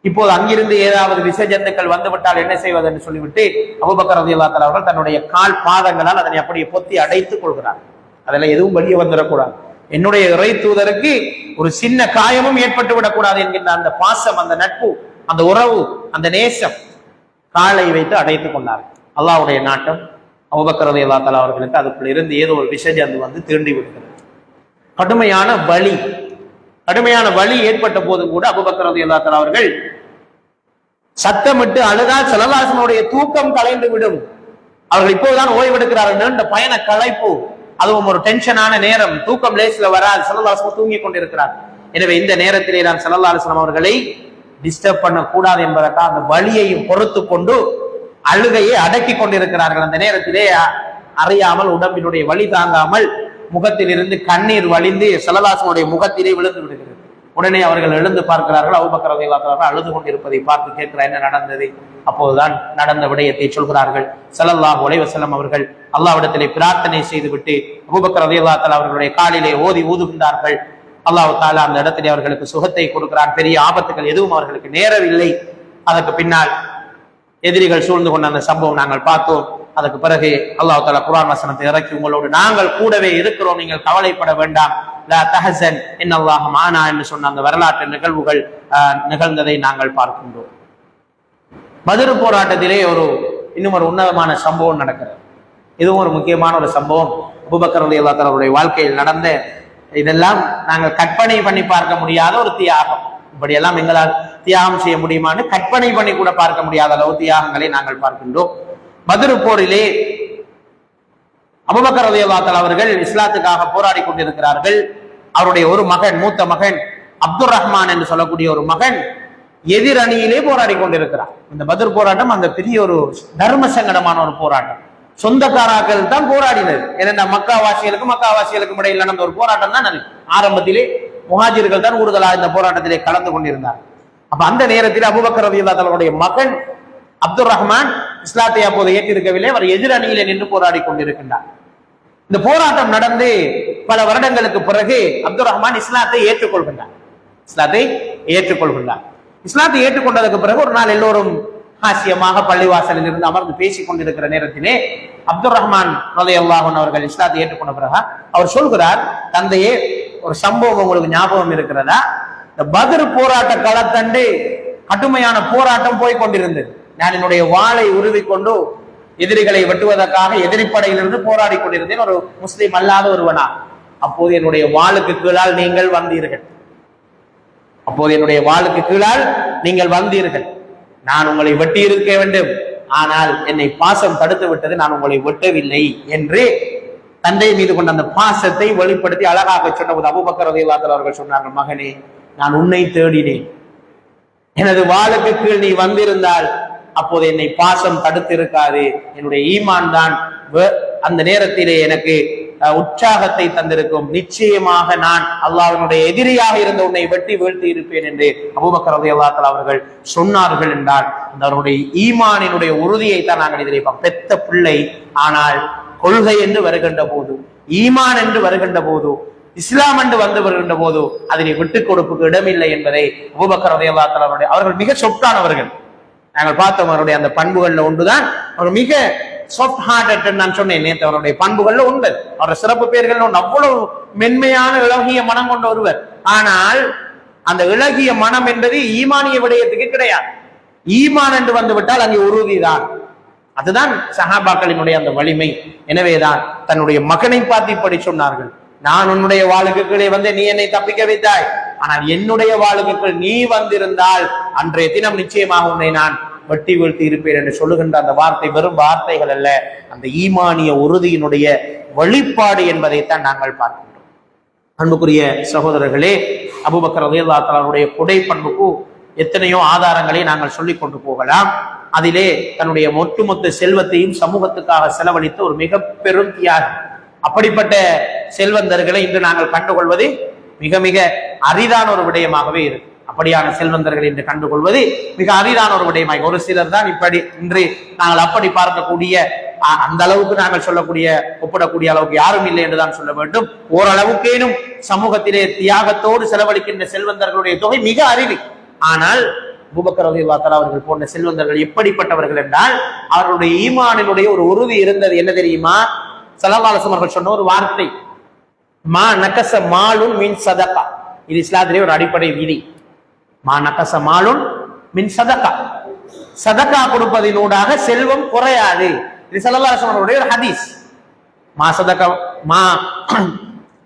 இப்போது அங்கிருந்து ஏதாவது விஷ ஜந்துக்கள் வந்துவிட்டால் என்ன செய்வது என்று சொல்லிவிட்டு அபூபக்கர் ரலியல்லாஹு அன்ஹு அவர்கள் தன்னுடைய கால் பாதங்களால் அதனை அப்படியே பொத்தி அடைத்துக் கொள்கிறார். அதெல்லாம் எதுவும் வெளியே வந்துடக்கூடாது, என்னுடைய இறை தூதருக்கு ஒரு சின்ன காயமும் ஏற்பட்டு விடக்கூடாது என்கின்ற அந்த பாசம், அந்த நட்பு, அந்த உறவு, அந்த நேசம் காலை வைத்து அடைத்துக் கொண்டார். அல்லாஹ்வுடைய நாட்டம் அபூபக்கர் ரலியல்லாஹு அன்ஹு அவர்களுக்கு அதுக்குள்ள இருந்து ஏதோ ஒரு விஷ ஜந்து வந்து தீண்டி விடுகிறது. கடுமையான வலி ஏற்பட்ட போது கூட அபூபக்கர் ரலியல்லாஹு அன்ஹு அவர்கள் சத்தமிட்டு அழுதால் ஸல்லல்லாஹு அலைஹி வஸல்லம் தூக்கம் கலைந்து விடும். அவர்கள் இப்போதுதான் ஓய்வெடுக்கிறார்கள், நீண்ட பயண களைப்பு, அதுவும் ஒரு டென்ஷனான நேரம், தூக்கம் லேசில வராது, ஸல்லல்லாஹு அலைஹி வஸல்லம் தூங்கி கொண்டிருக்கிறார். எனவே இந்த நேரத்திலே நான் ஸல்லல்லாஹு அலைஹி வஸல்லம் அவர்களை டிஸ்டர்ப் பண்ணக்கூடாது என்பதற்காக அந்த வலியையும் பொறுத்து கொண்டு அழுகையை அடக்கி கொண்டிருக்கிறார்கள். அந்த நேரத்திலே அறியாமல் உடம்பினுடைய வலி தாங்காமல் முகத்தில் இருந்து கண்ணீர் வழிந்து ஸல்லல்லாஹு அலைஹி வஸல்லம் முகத்திலே விழுந்து விடுகிறது. உடனே அவர்கள் எழுந்து பார்க்கிறார்கள், அபூபக்கர் ரலியல்லாஹு அன்ஹு அழுது கொண்டிருப்பதை பார்த்து கேட்கிறார், என்ன நடந்தது? அப்போதுதான் நடந்த விடயத்தை சொல்கிறார்கள். ஸல்லல்லாஹு அலைஹி வஸல்லம் அவர்கள் அல்லாஹ்விடத்திலே பிரார்த்தனை செய்துவிட்டு அபூபக்கர் ரலியல்லாஹு அன்ஹு அவர்களுடைய காலிலே ஓதி ஊதுகின்றார்கள். அல்லாஹ் தஆலா அந்த இடத்திலே அவர்களுக்கு சுகத்தை கொடுக்கிறான். பெரிய ஆபத்துகள் எதுவும் அவர்களுக்கு நேரவில்லை. அதற்கு பின்னால் எதிரிகள் சூழ்ந்து கொண்ட அந்த சம்பவம் நாங்கள் பார்த்தோம். அதுக்கு பிறகு அல்லாஹ் தஆலா குர்ஆன் வசனத்தை இறக்கி, உங்களோடு நாங்கள் கூடவே இருக்கிறோம், நீங்கள் கவலைப்பட வேண்டாம், லா தஹஸன் இன்னல்லாஹ மஅனா என்று சொன்ன அந்த வரலாற்று நிகழ்வுகள் நிகழ்ந்ததை நாங்கள் பார்க்கின்றோம். பத்ர் போராட்டத்திலே இன்னும் ஒரு உன்னதமான சம்பவம் நடக்கிறது. இதுவும் ஒரு முக்கியமான ஒரு சம்பவம். அபூபக்கர் ரலியல்லாஹு அன்ஹு அவருடைய வாழ்க்கையில் நடந்த, இதெல்லாம் நாங்கள் கற்பனை பண்ணி பார்க்க முடியாத ஒரு தியாகம். இப்படியெல்லாம் எங்களால் தியாகம் செய்ய முடியுமான்னு கற்பனை பண்ணி கூட பார்க்க முடியாத அளவு தியாகங்களை நாங்கள் பார்க்கின்றோம். பத்ர் போரிலே அபூபக்கர் ரலியல்லாஹு அன்ஹு அவர்கள் இஸ்லாத்துக்காக போராடி கொண்டிருக்கிறார்கள். அவருடைய ஒரு மகன், மூத்த மகன் அப்துர் ரஹ்மான் என்று சொல்லக்கூடிய ஒரு மகன் எதிர் அணியிலே போராடி கொண்டிருக்கிறார். இந்த பத்ர் போராட்டம் அந்த பெரிய ஒரு தர்ம சங்கடமான ஒரு போராட்டம். சொந்தக்காராக்கள் தான் போராடினது. ஏன்னா மக்காவாசிகளுக்கும் இடையில் நடந்த ஒரு போராட்டம் தான் அது. ஆரம்பத்திலே முஹாஜிர்கள் தான் கூடுதலாக இந்த போராட்டத்திலே கலந்து கொண்டிருந்தார். அப்ப அந்த நேரத்தில் அபூபக்கர் ரலியல்லாஹு அன்ஹுடைய மகன் அப்துர் ரஹ்மான் இஸ்லாத்தை அப்போது ஏற்றிருக்கவில்லை. அவர் எதிர் அணியிலே நின்று போராடி கொண்டிருக்கின்றார். இந்த போராட்டம் நடந்து பல வருடங்களுக்கு பிறகு அப்துர் ரஹ்மான் இஸ்லாத்தை ஏற்றுக்கொள்கின்றார். இஸ்லாத்தை ஏற்றுக்கொண்டதற்கு பிறகு ஒரு நாள் எல்லோரும் ஹாசியமாக பள்ளிவாசலில் இருந்து அமர்ந்து பேசிக் கொண்டிருக்கிற நேரத்திலே அப்துர் ரஹ்மான் ரலியல்லாஹு அன்ஹு அவர்கள் இஸ்லாத்தை ஏற்றுக்கொண்ட பிறகு அவர் சொல்கிறார், தந்தையே, ஒரு சம்பவம் உங்களுக்கு ஞாபகம் இருக்கிறதா? இந்த பத்ர் போராட்ட களத்தண்டு கடுமையான போராட்டம் போய் கொண்டிருந்தது. நான் என்னுடைய வாளை உருவிக்கொண்டு எதிரிகளை வெட்டுவதற்காக எதிரிப்படையிலிருந்து போராடி கொண்டிருந்தேன், ஒரு முஸ்லிம் அல்லாத ஒருவனா. அப்போது என்னுடைய வாளுக்கு கீழால் நீங்கள் வந்தீர்கள். நான் உங்களை வெட்டி இருக்க வேண்டும், ஆனால் என்னை பாசம் தடுத்து விட்டது, நான் உங்களை வெட்டவில்லை என்று தந்தை மீது கொண்ட அந்த பாசத்தை வெளிப்படுத்தி அழகாக சொன்னபோது அபூபக்கர் ரலியல்லாஹு அன்ஹு அவர்கள் சொன்னார்கள், மகனே, நான் உன்னை தேடினேன், எனது வாளுக்கு கீழ் நீ வந்திருந்தால் அப்போது என்னை பாசம் தடுத்து இருக்காது. என்னுடைய ஈமான் தான் அந்த நேரத்திலே எனக்கு உற்சாகத்தை தந்திருக்கும். நிச்சயமாக நான் அல்லாஹ்வினுடைய எதிரியாக இருந்த உன்னை வெட்டி வீழ்த்தி இருப்பேன் என்று அபூபக்கர் ரலியல்லாஹு அன்ஹு அவர்கள் சொன்னார்கள் என்றால் அவருடைய ஈமானினுடைய உறுதியை தான் நாங்கள் இதிலே பெத்த பிள்ளை. ஆனால் கொள்கை என்று வருகின்ற போது, ஈமான் என்று வருகின்ற போது, இஸ்லாம் என்று வந்து வருகின்ற போது அதனை விட்டுக் கொடுப்புக்கு இடமில்லை என்பதை அபூபக்கர் ரலியல்லாஹு அன்ஹு அவர்கள் மிக சொற்கானவர்கள். நாங்கள் பார்த்தோம் அவருடைய அந்த பண்புகள்ல ஒன்றுதான் அவர் மிக சாஃப்ட் ஹார்ட்டட். நான் சொன்னேன் நேற்று, அவருடைய பண்புகள்ல உண்டு, அவருடைய சிறப்பு பெயர்கள் உண்டு. அவ்வளவு மென்மையான இளகிய மனம் கொண்ட ஒருவர். ஆனால் அந்த இளகிய மனம் என்பது ஈமானிய விடயத்துக்கு கிடையாது. ஈமான் என்று வந்து விட்டால் அங்கே உறுதிதான். அதுதான் சஹாபாக்களினுடைய அந்த வலிமை. எனவேதான் தன்னுடைய மகனை பார்த்து இப்படி சொன்னார்கள், நான் உன்னுடைய வாளுக்கு கீழே வந்து நீ என்னை தப்பிக்க வைத்தாய், ஆனால் என்னுடைய வாளுக்கு கீழ் நீ வந்திருந்தால் அன்றைய தினம் நிச்சயமாக உன்னை நான் வெட்டி வீழ்த்தி இருப்பேன் என்று சொல்லுகின்ற அந்த வார்த்தை வெறும் வார்த்தைகள் அல்ல, அந்த ஈமானிய உறுதியினுடைய வெளிப்பாடு என்பதைத்தான் நாங்கள் பார்க்கின்றோம். அன்புக்குரிய சகோதரர்களே, அபூபக்கர் ரலியல்லாஹு தஆலா அவருடைய கொடை பண்புக்கு எத்தனையோ ஆதாரங்களை நாங்கள் சொல்லிக் கொண்டு போகலாம். அதிலே தன்னுடைய ஒட்டுமொத்த செல்வத்தையும் சமூகத்துக்காக செலவழித்த ஒரு மிக பெரும் தியாகம். அப்படிப்பட்ட செல்வந்தர்களை இன்று நாங்கள் கண்டுகொள்வது மிக மிக அரிதான ஒரு விடயமாகவே இருக்கு. அப்படியான செல்வந்தர்கள் என்று கண்டுகொள்வது மிக அரிதான ஒரு விடயமாக, ஒரு சிலர் தான் இப்படி இன்று நாங்கள் அப்படி பார்க்கக்கூடிய, அந்த அளவுக்கு நாங்கள் சொல்லக்கூடிய ஒப்பிடக்கூடிய அளவுக்கு யாரும் இல்லை என்றுதான் சொல்ல வேண்டும். ஓரளவுக்கேனும் சமூகத்திலே தியாகத்தோடு செலவழிக்கின்ற செல்வந்தர்களுடைய தொகை மிக அரிது. ஆனால் அபூபக்கர் ரலியல்லாஹு தஆலா அவர்கள் போன்ற செல்வந்தர்கள் எப்படிப்பட்டவர்கள் என்றால், அவர்களுடைய ஈமானினுடைய ஒரு உறுதி இருந்தது. என்ன தெரியுமா? ஸல்லல்லாஹு அலைஹி வஸல்லம் அவர்கள் சொன்ன ஒரு வார்த்தை, மா நகஸ மாலுன் மின் சதகா. இது இஸ்லாத்திலே ஒரு அடிப்படை விதி. மா நகஸ மாலுன் மின் சதகா. சதகா கொடுப்பதினூடாக செல்வம் குறையாது. இது ஸல்லல்லாஹு அலைஹி வஸல்லம் அவருடைய ஒரு ஹதீஸ். மா சதகா மா,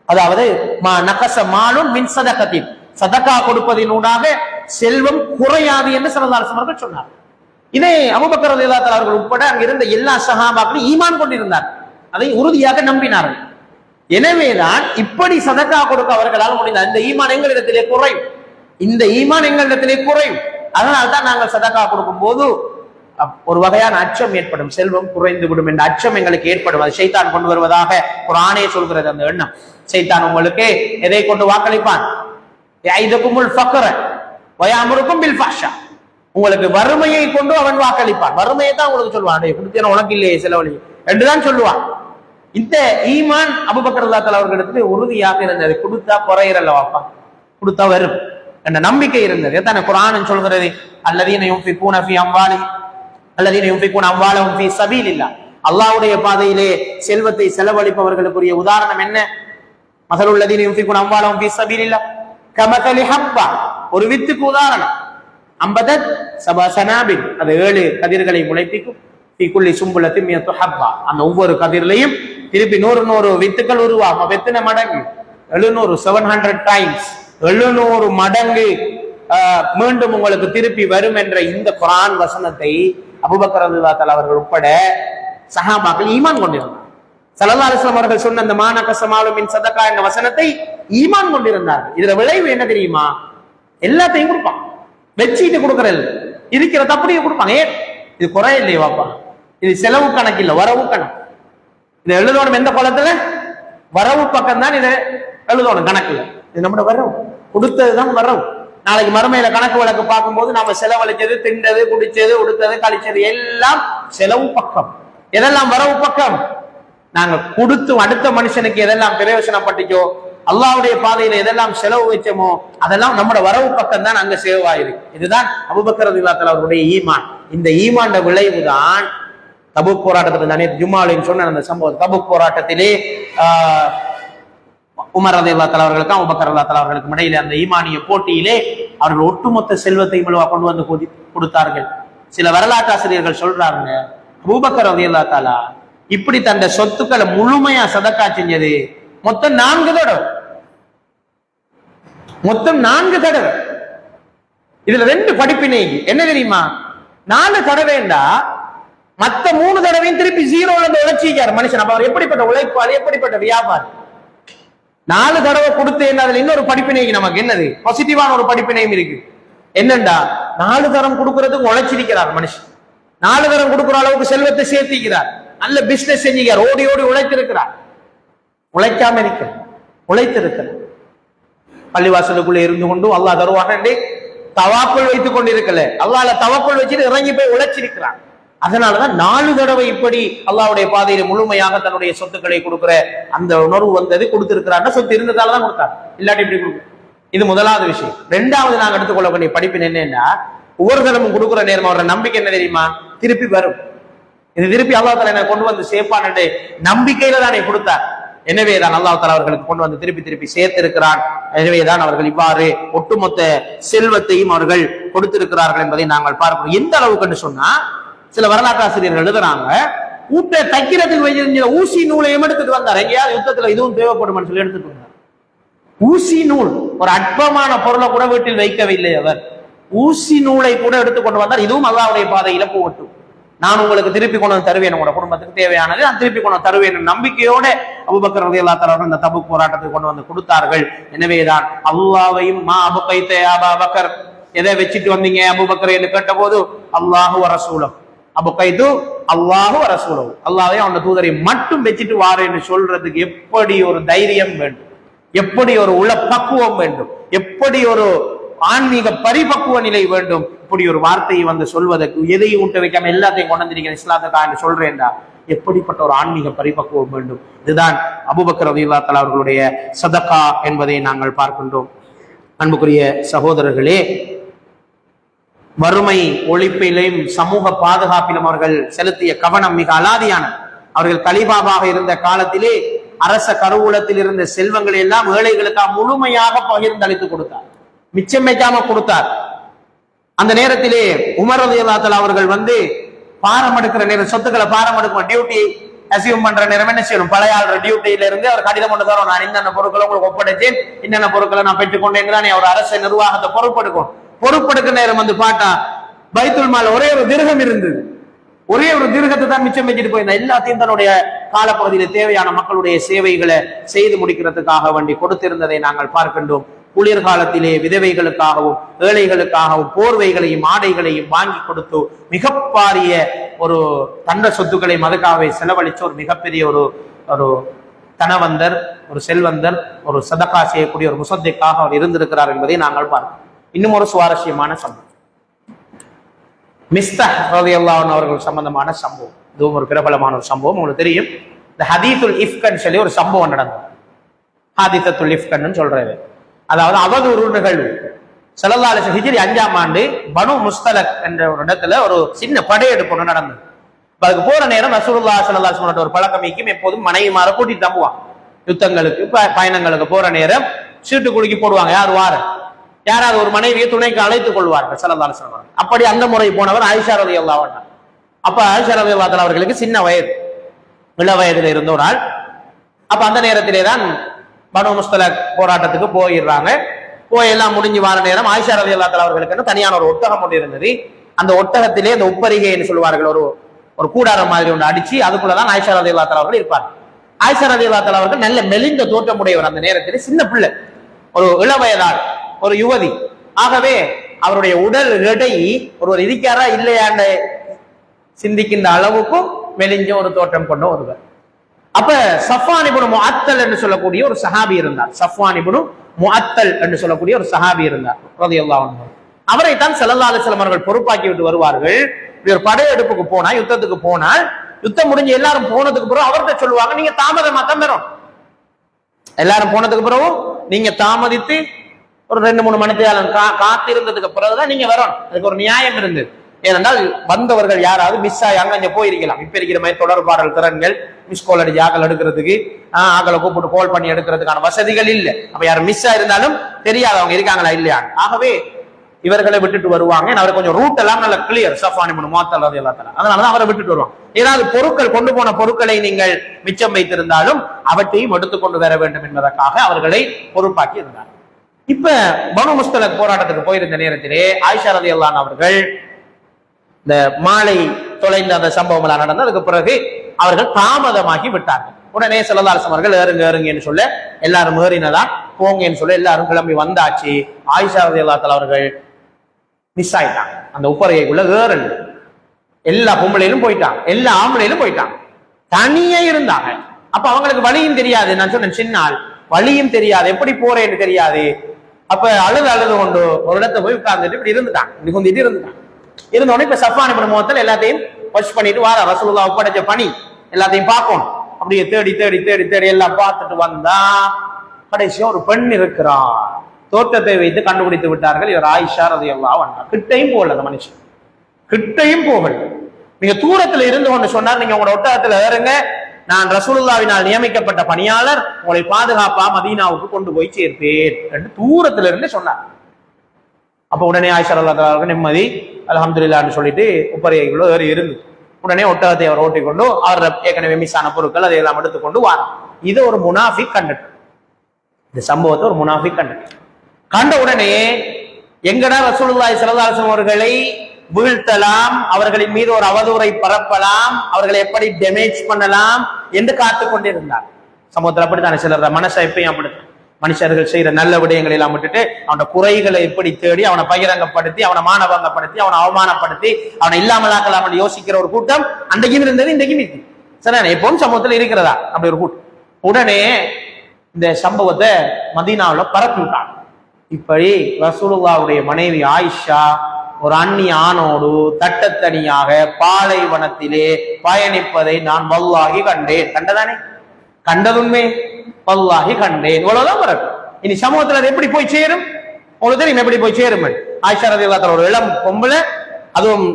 அதாவது மா நகஸ மாலுன் மின் சதகத்தின், சதகா கொடுப்பதினூடாக செல்வம் குறையாது என்று ஸல்லல்லாஹு அலைஹி வஸல்லம் அவர்கள் சொன்னார். இதை அபூபக்கர் ரலியல்லாஹு தஆலா அவர்கள் உட்பட அங்க இருந்த எல்லா சஹாபாக்களும் ஈமான் கொண்டிருந்தார், அதை உறுதியாக நம்பினார்கள். எனவேதான் இப்படி சதகா கொடுக்க அவர்களால் முடிந்த. இந்த ஈமான் எங்களிடத்திலே குறையும், இந்த ஈமான் எங்களிடத்திலே குறையும். அதனால்தான் நாங்கள் சதகா கொடுக்கும் போது ஒரு வகையான அச்சம் ஏற்படும், செல்வம் குறைந்து விடும் என்ற அச்சம் எங்களுக்கு ஏற்படும். அது ஷைத்தான் கொண்டு வருவதாக குர்ஆனே சொல்கிறது. அந்த எண்ணம் ஷைத்தான் உங்களுக்கு எதை கொண்டு வாக்களிப்பான்? உங்களுக்கு வறுமையை கொண்டு அவன் வாக்களிப்பான். வறுமையை தான் உங்களுக்கு சொல்லுவான், உனக்கு இல்லையே செலவழி என்றுதான் சொல்லுவான். இந்த ஈமான் அபூபக்கர் ரலியல்லாஹு தஆலா அவர்களுக்கு உறுதியாக இருந்தது. கொடுத்தா குறையறல்ல வாப்பா, கொடுத்தா வரும் என்ற நம்பிக்கை இருந்தது. எத்தனை குர்ஆன் சொல்கிறது, அல்லதீன யுன்ஃபிகூன ஃபீ அம்வாலிஹிம் அல்லதீன யுன்ஃபிகூன அம்வாலஹும் ஃபீ ஸபீலில்லாஹ். அல்லாஹ்வுடைய பாதையிலே செல்வத்தை செலவழிப்பவர்களுக்குரிய உதாரணம் என்ன? மஸலுல் லதீன யுன்ஃபிகூன அம்வாலஹும் ஃபீ ஸபீலில்லாஹ் கமஸலி ஹப்பா. ஒரு வித்துக்கு உதாரணம், அம்பதத் சபா சனாபில், அது 7 கதிர்களை முளைப்பிக்கும். ஃபீ குல்லி சும்புலத்தின் மியத்து ஹப்பா, அந்த ஒவ்வொரு கதிரிலையும் திருப்பி 100 வித்துக்கள் உருவாகும். எத்தனை மடங்கு? 700, 700 டைம்ஸ், 700 மடங்கு மீண்டும் உங்களுக்கு திருப்பி வரும் என்ற இந்த குர்ஆன் வசனத்தை அபூபக்கர் ரலியல்லாஹு தஆலா அவர்கள் உட்பட சஹாபாக்கள் ஈமான் கொண்டிருந்தார். ஸல்லல்லாஹு அலைஹி வஸல்லம் அவர்கள் சொன்ன அந்த மா நகஸ மாலும் மின் சதகா என்ற வசனத்தை ஈமான் கொண்டிருந்தார்கள். இதுல விளைவு என்ன தெரியுமா? எல்லாத்தையும் கொடுப்பான், வெச்சிட்டு கொடுக்கறது இருக்கிறத அப்படியே கொடுப்பாங்க. ஏன் இது குறை இல்லையே வாப்பா, இது செலவு கணக்கு இல்ல, வரவு கணக்கு. இதை எழுதணும் எந்த குளத்துல? வரவு பக்கம் தான் இதை எழுதணும், கணக்குல. இது நம்மளோட வரவு, கொடுத்ததுதான் வரவு. நாளைக்கு மறுமையில கணக்கு வழக்கு பார்க்கும்போது நாம செலவழிச்சது, திண்டது, குடிச்சது, உடுத்தது, கழிச்சது எல்லாம் செலவு பக்கம். எதெல்லாம் வரவு பக்கம்? நாங்க கொடுத்து அடுத்த மனுஷனுக்கு எதெல்லாம் பிரயோஜனப்பட்டுச்சோ, அல்லாஹ்வுடைய பாதையில எதெல்லாம் செலவு வச்சோமோ அதெல்லாம் நம்மளோட வரவு பக்கம் தான் அங்க சேவ் ஆயிருக்கு. இதுதான் அபூபக்கர் ரலியல்லாஹு தஆலா அவருடைய ஈமான். இந்த ஈமான் விளைவு தான் தபூக் போராட்டத்தில் தானே ஜும்மாவின் சொன்ன அந்த சம்பவம். தபூக் போராட்டத்திலே உமர் ரலியல்லாஹு தஆலா அவர்களுக்கும் அபூபக்கர் ரலியல்லாஹு தஆலா அவர்களுக்கும் இடையிலே அந்த ஈமானிய போட்டியிலே அவர்கள் ஒட்டுமொத்த செல்வத்தை கொண்டு வந்து கொடுத்தார்கள். சில வரலாற்று ஆசிரியர்கள் சொல்றாங்க, அபூபக்கர் ரலியல்லாஹு தஆலா இப்படி தந்த சொத்துக்களை முழுமையா சதக்கா செஞ்சது மொத்தம் 4 தடவை. மொத்தம் 4 தடவை. இதுல 2 படிப்பினை என்ன தெரியுமா? 4 தடவைண்டா மத்த 3 தடவையும் திருப்பி 0ல இருந்து உழைச்சிக்காரு மனுஷன். அப்ப அவர் எப்படிப்பட்ட உழைப்பாளி, எப்படிப்பட்ட வியாபாரி. 4 தடவை கொடுத்தேன். அதுல இன்னொரு படிப்பினை நமக்கு என்னது பாசிட்டிவான ஒரு படிப்பினையும் இருக்கு. என்னண்டா 4 தரம் கொடுக்கறதுக்கு உழைச்சிருக்கிறார் மனுஷன். 4 தரம் கொடுக்கிற அளவுக்கு செல்வத்தை சேர்த்திக்கிறார். நல்ல பிசினஸ் செஞ்சுக்கிறார். ஓடி ஓடி உழைத்திருக்கிறார். உழைக்காம இருக்க உழைத்திருக்கிறார். பள்ளிவாசலுக்குள்ள இருந்து கொண்டு அல்லாஹ் தருவான் தவாக்குள் வைத்துக் கொண்டிருக்கல, அல்லாஹ்ல தவக்குள் வச்சுட்டு இறங்கி போய் உழைச்சிருக்கிறார். அதனாலதான் 4 தடவை இப்படி அல்லாஹ்வுடைய பாதையில முழுமையாக தன்னுடைய சொத்துக்களை கொடுக்கிற அந்த உணர்வு வந்தது. கொடுத்திருக்கிறார், சொத்து இருந்ததாலதான் கொடுத்தார், இல்லாட்டி இப்படி கொடுக்க. இது முதலாவது விஷயம். 2வது நாங்க எடுத்துக்கொள்ளக்கூடிய படிப்பின் என்னன்னா, ஒவ்வொரு தடவும் கொடுக்குற நேரம் அவரோட நம்பிக்கை என்ன தெரியுமா? திருப்பி வரும், இது திருப்பி அல்லாஹ் தஆலா என்ன கொண்டு வந்து சேர்ப்பான் என்ற நம்பிக்கையில தானே கொடுத்தார். எனவேதான் அல்லாஹ் தஆலா அவர்களுக்கு கொண்டு வந்து திருப்பி திருப்பி சேர்த்திருக்கிறான். எனவேதான் அவர்கள் இவ்வாறு ஒட்டுமொத்த செல்வத்தையும் அவர்கள் கொடுத்திருக்கிறார்கள் என்பதை நாங்கள் பார்க்கிறோம். எந்த அளவுக்கு சொன்னா, சில வரலாற்று ஆசிரியர்கள் எழுதுறாங்க, ஊட்ட தைக்கிறதுக்கு வச்சிருந்த ஊசி நூலையும் எடுத்துட்டு வந்தார். எங்கேயாவது யுத்தத்துல இதுவும் தேவைப்படும் சொல்லி எடுத்துட்டு வந்தார். ஊசி நூல், ஒரு அற்பமான பொருளை கூட வீட்டில் வைக்கவில்லை அவர். ஊசி நூலை கூட எடுத்துக்கொண்டு வந்தார், இதுவும் அல்லாஹ்வுடைய பாதையில போகட்டும், நான் உங்களுக்கு திருப்பி கொண்டு வந்து தருவேன், உங்களோட குடும்பத்துக்கு தேவையானது நான் திருப்பி கொண்டு வந்து தருவேன் நம்பிக்கையோட அபூபக்கர் ரலியல்லாஹு தஆலா இந்த தபூக் போராட்டத்துக்கு கொண்டு வந்து கொடுத்தார்கள். எனவேதான் அல்லாஹ்வையும் மா அபுகைத யா அபூபக்கர், எதை வச்சுட்டு வந்தீங்க அபூபக்கர் என்று கேட்ட போது அல்லாஹு வ ரசூலுஹு, அபுகைது அல்லாஹு வ ரசூலுஹு, அல்லாஹ்வையும் அவனுடைய தூதரை மட்டும் வச்சுட்டு வாரு என்று சொல்றதுக்கு எப்படி ஒரு தைரியம் வேண்டும், எப்படி ஒரு உள பக்குவம் வேண்டும், எப்படி ஒரு ஆன்மீக பரிபக்குவ நிலை வேண்டும். இப்படி ஒரு வார்த்தையை வந்து சொல்வதற்கு எதையும் விட்டு வைக்காம எல்லாத்தையும் கொண்டு வந்திருக்கிறேன் இஸ்லாத்துக்கா என்று சொல்றேன்டா, எப்படிப்பட்ட ஒரு ஆன்மீக பரிபக்குவம் வேண்டும். இதுதான் அபூபக்கர் ரலியல்லாஹு தஆலா அவர்களுடைய சதகா என்பதை நாங்கள் பார்க்கின்றோம். அன்புக்குரிய சகோதரர்களே, வறுமை ஒழிப்பிலும் சமூக பாதுகாப்பிலும் அவர்கள் செலுத்திய கவனம் மிக அலாதியான. அவர்கள் கலிபாபாக இருந்த காலத்திலே அரச கருவூலத்தில் இருந்த செல்வங்களை எல்லாம் ஏழைகளுக்காக முழுமையாக பகிர்ந்தளித்து கொடுத்தார், மிச்சம் வைக்காம கொடுத்தார். அந்த நேரத்திலே உமர் ரலியல்லாஹு தஆலா அவர்கள் வந்து பாரம் எடுக்கிற நேரம், சொத்துக்களை பாரம் எடுக்கும் டியூட்டி அசியூம் பண்ற நேரம் என்ன செய்யணும், பழைய ஆள்ற டியூட்டியில இருந்து அவர் கடிதம் கொண்டு தரோம், நான் இன்னென்ன பொருட்களை உங்களுக்கு ஒப்படைச்சேன், இன்னென்ன பொருட்களை நான் பெற்றுக்கொண்டேங்கிறான், அவர் அரசு நிர்வாகத்தை பொறுப்பெடுக்கும். பொறுப்பெடுக்கிற நேரம் வந்து பார்த்தா பைத்துல் மால் ஒரே ஒரு திர்ஹம் இருந்தது, ஒரே ஒரு திர்ஹத்தை தான் மிச்சம் வச்சுட்டு போயிருந்தா. எல்லாத்தையும் தன்னுடைய காலப்பகுதியில தேவையான மக்களுடைய சேவைகளை செய்து முடிக்கிறதுக்காக வேண்டி கொடுத்திருந்ததை நாங்கள் பார்க்கின்றோம். குளிர்காலத்திலே விதவைகளுக்காகவும் ஏழைகளுக்காகவும் போர்வைகளையும் ஆடைகளையும் வாங்கி கொடுத்து மிக பாரிய ஒரு தண்ட சொத்துக்களை மதுக்காவை செலவழிச்ச ஒரு மிகப்பெரிய ஒரு தனவந்தர், ஒரு செல்வந்தர், ஒரு சதகா செய்யக்கூடிய ஒரு முசத்திக்காக அவர் இருந்திருக்கிறார் என்பதை நாங்கள் பார்க்கிறோம். இன்னும் ஒரு சுவாரஸ்யமான சம்பவம், மிஸ்தஹ் ரலியல்லாஹு அன்ஹு அவர்கள் சம்பந்தமான சம்பவம். இதுவும் ஒரு பிரபலமான ஒரு சம்பவம். உங்களுக்கு தெரியும், இந்த ஹதீத்துல் இஃப்கன் சொல்லி ஒரு சம்பவம் நடந்தது. ஹாதிசத்துல் இஃப்கன் சொல்றது, அதாவது அவதூறு நிகழ்வு. ஸல்லல்லாஹு அலைஹி வஸல்லம் ஹிஜ்ரி 5ஆம் ஆண்டு பனு முஸ்தலக் என்ற ஒரு இடத்துல ஒரு சின்ன படையெடுப்பு ஒன்று நடந்தது. அதுக்கு போற நேரம் ரசூலுல்லாஹி ஸல்லல்லாஹு அலைஹி வஸல்லம் ஒரு பழக்கமிக்கும், எப்போதும் மனைவிமார கூட்டிட்டு தம்புவாங்க. யுத்தங்களுக்கு பயணங்களுக்கு போற நேரம் சீட்டு குலுக்கி போடுவாங்க, யார் வார யாராவது ஒரு மனைவியை துணைக்கு அழைத்துக் கொள்வார்கள் ஸல்லல்லாஹு அலைஹி வஸல்லம். அப்படி அந்த முறை போனவர் ஆயிஷா ரலியல்லாஹு அன்ஹா. அப்ப ஆயிஷா ரலியல்லாஹு அன்ஹா அவர்களுக்கு சின்ன வயது, இள வயதுல இருந்த ஒரு ஆள். அப்ப அந்த நேரத்திலே தான் பனு முஸ்தலக் போராட்டத்துக்கு போயிடுறாங்க. போய் எல்லாம் முடிஞ்சு வர நேரம் ஆயிஷா ரலியல்லாஹு அன்ஹா அவர்களுக்கு தனியான ஒரு ஒட்டகம் ஒன்று இருந்தது. அந்த ஒட்டகத்திலே அந்த உப்பரிகைன்னு சொல்லுவார்கள், ஒரு கூடாரம் மாதிரி ஒன்று அடிச்சு அதுக்குள்ளதான் ஆயிஷா ரலியல்லாஹு அன்ஹா அவர்கள் இருப்பார். ஆயிஷா ரலியல்லாஹு அன்ஹா அவர்கள் நல்ல மெலிந்த தோற்றமுடையவர். அந்த நேரத்திலே சின்ன பிள்ளை, ஒரு இளவயதாள், ஒரு யுவதி. ஆகவே அவருடைய உடல் எடை ஒருவர் இருக்காரா இல்லையாண்ட சிந்திக்கின்ற அளவுக்கும் மெலிஞ்ச ஒரு தோற்றம் கொண்ட ஒருவர். அப்ப சஃப்வான் இப்னு முஅத்தல் என்று சொல்லக்கூடிய ஒரு சஹாபி இருந்தார். சஃப்வான் இப்னு முஅத்தல் என்று சொல்லக்கூடிய ஒரு சஹாபி இருந்தார் ரலியல்லாஹு அன்ஹு. அவரை தான் ஸல்லல்லாஹு அலைஹி வஸல்லம் அவர்கள் பொறுப்பாக்கி விட்டு வருவார்கள். ஒரு படையெடுப்புக்கு போனா, யுத்தத்துக்கு போனால், யுத்தம் முடிஞ்சு எல்லாரும் போனதுக்கு பிறகு அவர்கிட்ட சொல்லுவாங்க, நீங்க தாமதமா தான் வரும். எல்லாரும் போனதுக்கு பிறகு நீங்க தாமதித்து ஒரு 2-3 மணி நேரம் காத்திருந்ததுக்கு பிறகுதான் நீங்க வரணும். அதுக்கு ஒரு நியாயம் இருந்தது. ஏனென்றால் வந்தவர்கள் யாராவது மிஸ் ஆகி அங்க போயிருக்கலாம். இப்ப இருக்கிற மாதிரி தொடர்பாடல் திறன்கள், மிஸ் கால் அடிச்சு ஆக்கள் எடுக்கிறதுக்கு, ஆக்களை கூப்பிட்டு கால் பண்ணி எடுக்கிறதுக்கான வசதிகள் இல்லை. அப்ப யாரும் மிஸ் ஆயிருந்தாலும் தெரியாது அவங்க இருக்காங்களா இல்லையா. ஆகவே இவர்களை விட்டுட்டு வருவாங்க. அவர் கொஞ்சம் ரூட் எல்லாம் நல்ல கிளியர். சஃப்வான் இப்னு முஅத்தல் ரலியல்லாஹு அன்ஹு, அதனாலதான் அவரை விட்டுட்டு வருவாங்க. ஏதாவது பொருட்கள், கொண்டு போன பொருட்களை நீங்கள் மிச்சம் வைத்திருந்தாலும் அவற்றையும் எடுத்துக்கொண்டு வர வேண்டும் என்பதற்காக அவர்களை பொறுப்பாக்கி இருந்தார். இப்ப பனு முஸ்தலக் போராட்டத்துக்கு போயிருந்த நேரத்திலே ஆயிஷா ரலியல்லாஹு அன்ஹா அவர்கள் இந்த மாலை தொலைந்த அந்த சம்பவம் எல்லாம் நடந்து அதுக்கு பிறகு அவர்கள் தாமதமாகி விட்டார்கள். உடனே ஸல்லல்லாஹு அலைஹி வஸல்லம் அவர்கள் ஏறுங்கன்னு சொல்ல எல்லாரும் ஏறினதா, போங்கன்னு சொல்ல எல்லாரும் கிளம்பி வந்தாச்சு. ஆயிஷா ரலியல்லாஹு அன்ஹா அவர்கள் மிஸ் ஆயிட்டாங்க. அந்த உப்பரைக்குள்ள ஏறல் எல்லா பொம்பளையிலும் போயிட்டாங்க, எல்லா ஆம்பளையிலும் போயிட்டாங்க, தனியே இருந்தாங்க. அப்ப அவங்களுக்கு வழியும் தெரியாது. நான் சொன்னேன், சின்னால் வழியும் தெரியாது, எப்படி போறேன்னு தெரியாது. அப்ப அழுது கொண்டு ஒரு இடத்த போய் உட்கார்ந்துட்டு இப்படி இருந்துட்டாங்க, இப்படி குந்திட்டு இருந்துட்டாங்க. இருந்தோடனே இப்ப சஃப்வான் இப்னு முஅத்தல் எல்லாத்தையும் வாஷ் பண்ணிட்டு வார, ரசூலுல்லாஹ் ஒப்படைச்ச பணி எல்லாத்தையும் பார்க்கணும். அப்படியே தேடி தேடி தேடி தேடி எல்லாம் பார்த்துட்டு வந்தா கடைசியா ஒரு பெண் இருக்கிறார். தோற்றத்தை வைத்து கண்டுபிடித்து விட்டார்கள், இவர் ஆயிஷா ரலியல்லாஹு அன்ஹா. கிட்டையும் போகல, அந்த மனுஷன் கிட்டையும் போகல. நீங்க தூரத்துல இருந்து கொண்டு சொன்னார், நீங்க உங்களோட ஒட்டகத்துல ஏறுங்க, நான் ரசூலுல்லாஹ்வினால் நியமிக்கப்பட்ட பணியாளர், உங்களை பாதுகாப்பா மதீனாவுக்கு கொண்டு போய் சேர்ப்பேன் என்று தூரத்துல இருந்து சொன்னார். அப்ப உடனே ஆயிஷா ரலியல்லாஹு அன்ஹா நிம்மதி, அல்ஹம்துலில்லாஹ்னு சொல்லிட்டு உப்பரைக்குள்ள ஏறி இருந்து உடனே ஒட்டகத்தை அவர் ஓட்டிக்கொண்டு அவர் ஏற்கனவே மிஸ்ஸான பொருட்கள் அதையெல்லாம் எடுத்துக்கொண்டு வார். இது ஒரு முனாஃபிக் கண்டுட்டு, இந்த சம்பவத்தை ஒரு முனாஃபிக் கண்டுட்டு கண்ட உடனே எங்கடா ரசூலுல்லாஹி ஸல்லல்லாஹு அலைஹி வஸல்லம் அவர்களை வீழ்த்தலாம், அவர்களின் மீது ஒரு அவதூறை பரப்பலாம், அவர்களை எப்படி டேமேஜ் பண்ணலாம் என்று காத்து கொண்டிருந்தார். சமூகத்தில் அப்படித்தானே சிலர் மனசை எப்பயும் அப்படித்தான். மனுஷர்கள் செய்யற நல்ல விடயங்களை எல்லாம் விட்டுட்டு அவனோட குறைகளை எப்படி தேடி அவனை பகிரங்கப்படுத்தி அவனை மானபங்கப்படுத்தி அவனை அவமானப்படுத்தி அவனை இல்லாமலாக்கலாம் யோசிக்கிற ஒரு கூட்டம் அன்றைக்கும் இருந்தது, இன்றைக்கும் இருக்கு. சரி, எப்பவும் சமூகத்தில் இருக்கிறதா அப்படி ஒரு கூட்டம். உடனே இந்த சம்பவத்தை மதீனாவுல பரப்பி விட்டாங்க. இப்படி ரசூலுல்லாஹ்வுடைய மனைவி ஆயிஷா ஒரு அந்நிய ஆணோடு தட்டத்தனியாக பாலைவனத்திலே பயணிப்பதை நான் வல்லாஹி கண்டேன். கண்டதானே? கண்டதுமே வல்லாஹி கண்டேன். இவ்வளவுதான் பிறகு இனி சமூகத்துல அது எப்படி போய் சேரும்? உங்களுக்கு தெரியும் எப்படி போய் சேரும். ஆயிஷா ரலியல்லாஹு அன்ஹா ஒரு இளம் பொம்பளை, அதுவும்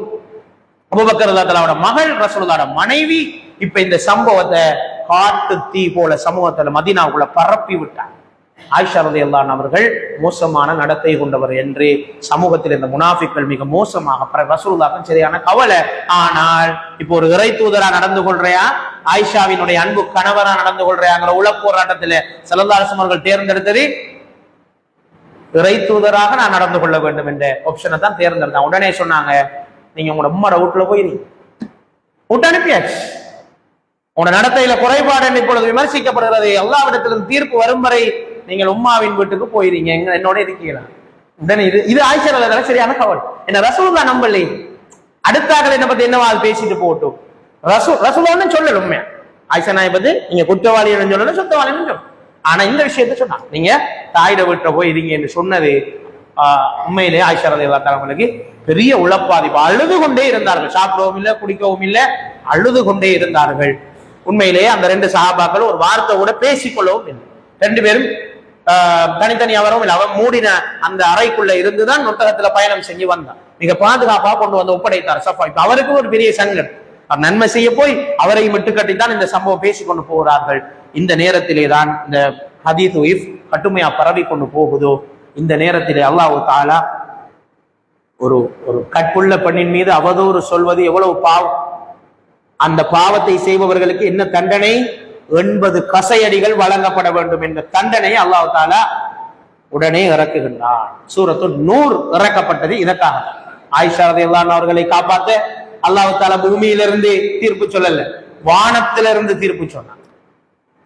அபூபக்கர் ரலியல்லாஹு அன்ஹுவோட மகள், ரசூலுல்லாஹ்வோட மனைவி. இப்ப இந்த சம்பவத்தை காட்டு தீ போல சமூகத்துல மதீனாவுக்குள்ள பரப்பி விட்டார். ஆயிஷா ரலியல்லாஹு அன்ஹா அவர்கள் மோசமான நடத்தை கொண்டவர் என்று சமூகத்தில் இந்த முனாஃபிக்கள் மிக மோசமாக ரசூலுல்லாஹ்வுக்கு சரியான கவலை. ஆனால் இப்போ ஒரு இறை தூதரா நடந்து கொள்றையா, ஆயிஷாவினுடைய அன்பு கணவரா நடந்து கொள்றையாங்கிற உள போராட்டத்தில் ஸல்லல்லாஹு அலைஹி வஸல்லம் அவர்கள் தேர்ந்தெடுத்தது இறை தூதராக நான் நடந்து கொள்ள வேண்டும் என்ற ஆப்ஷனை தான் தேர்ந்தெடுத்தாங்க. உடனே சொன்னாங்க, நீங்க உங்களோட உம்மோட வீட்டுல போயிருங்க, விட்டு அனுப்பியாச்சு. உங்களோட நடத்தையில குறைபாடு என்று இப்பொழுது விமர்சிக்கப்படுகிறது, அல்லாஹ்விடத்திலிருந்து தீர்ப்பு வரும் வரை நீங்கள் உம்மாவின் வீட்டுக்கு போயிருங்க, என்னோட இருக்கீங்களா? உடனே இது ஆயிஷா ரலியல்லாஹு அன்ஹா சரியான கவலை. என்ன ரசூலுல்லாஹ் நம்பலை, அடுத்தாக்கள் என்ன பத்தி என்னவா பேசிட்டு போட்டும், ரசூலுல்லாஹ்னு சொல்லல. உண்மையா ஆயிஷா நாயகி நீங்க குற்றவாளி சொல்லல, சுத்தவாளின்னு சொல்லணும். ஆனா இந்த விஷயத்த சொன்னா நீங்க தாயிட வீட்டுல போய் இருங்க என்று சொன்னது உண்மையிலே ஆயிஷா ரலியல்லாஹு அன்ஹா அவங்களுக்கு பெரிய உளப்பாதிப்பு. அழுது கொண்டே இருந்தார்கள், சாப்பிடவும் இல்லை குடிக்கவும் இல்லை, அழுது கொண்டே இருந்தார்கள். உண்மையிலேயே அந்த ரெண்டு சஹாபாக்கள் ஒரு வார்த்தை கூட பேசிக்கொள்ளவும் இல்லை. ரெண்டு பேரும் தனித்தனியா வரவும் இல்லை. அவன் மூடின அந்த அறைக்குள்ள இருந்துதான் நொட்டகத்துல பயணம் செஞ்சு வந்தான். மிக பாதுகாப்பா கொண்டு வந்து ஒப்படைத்தார் சஃபா. இப்ப அவருக்கு ஒரு பெரிய சங்கடம், அவர் நன்மை செய்ய போய் அவரையும் விட்டுக்கட்டித்தான் இந்த சம்பவம் பேசிக்கொண்டு போகிறார்கள். இந்த நேரத்திலே தான் இந்த ஹதீஸ் கட்டுமையா பரவி கொண்டு போகுதோ, இந்த நேரத்திலே அல்லாஹ் தஆலா ஒரு ஒரு கற்புள்ள பெண்ணின் மீது அவதூறு சொல்வது எவ்வளவு பாவம், அந்த பாவத்தை செய்பவர்களுக்கு என்ன தண்டனை, 80 கசையடிகள் வழங்கப்பட வேண்டும் என்ற தண்டனை அல்லாஹ் தஆலா உடனே இறக்குகின்றான். சூரத்துல் நூர் இறக்கப்பட்டது இதற்காக. ஆயிஷா ரலியல்லாஹு அன்ஹா அவர்களை காப்பாற்ற அல்லாஹ் தஆலா பூமியிலிருந்து தீர்ப்பு சொல்லல, வானத்திலிருந்து தீர்ப்பு சொன்னான்.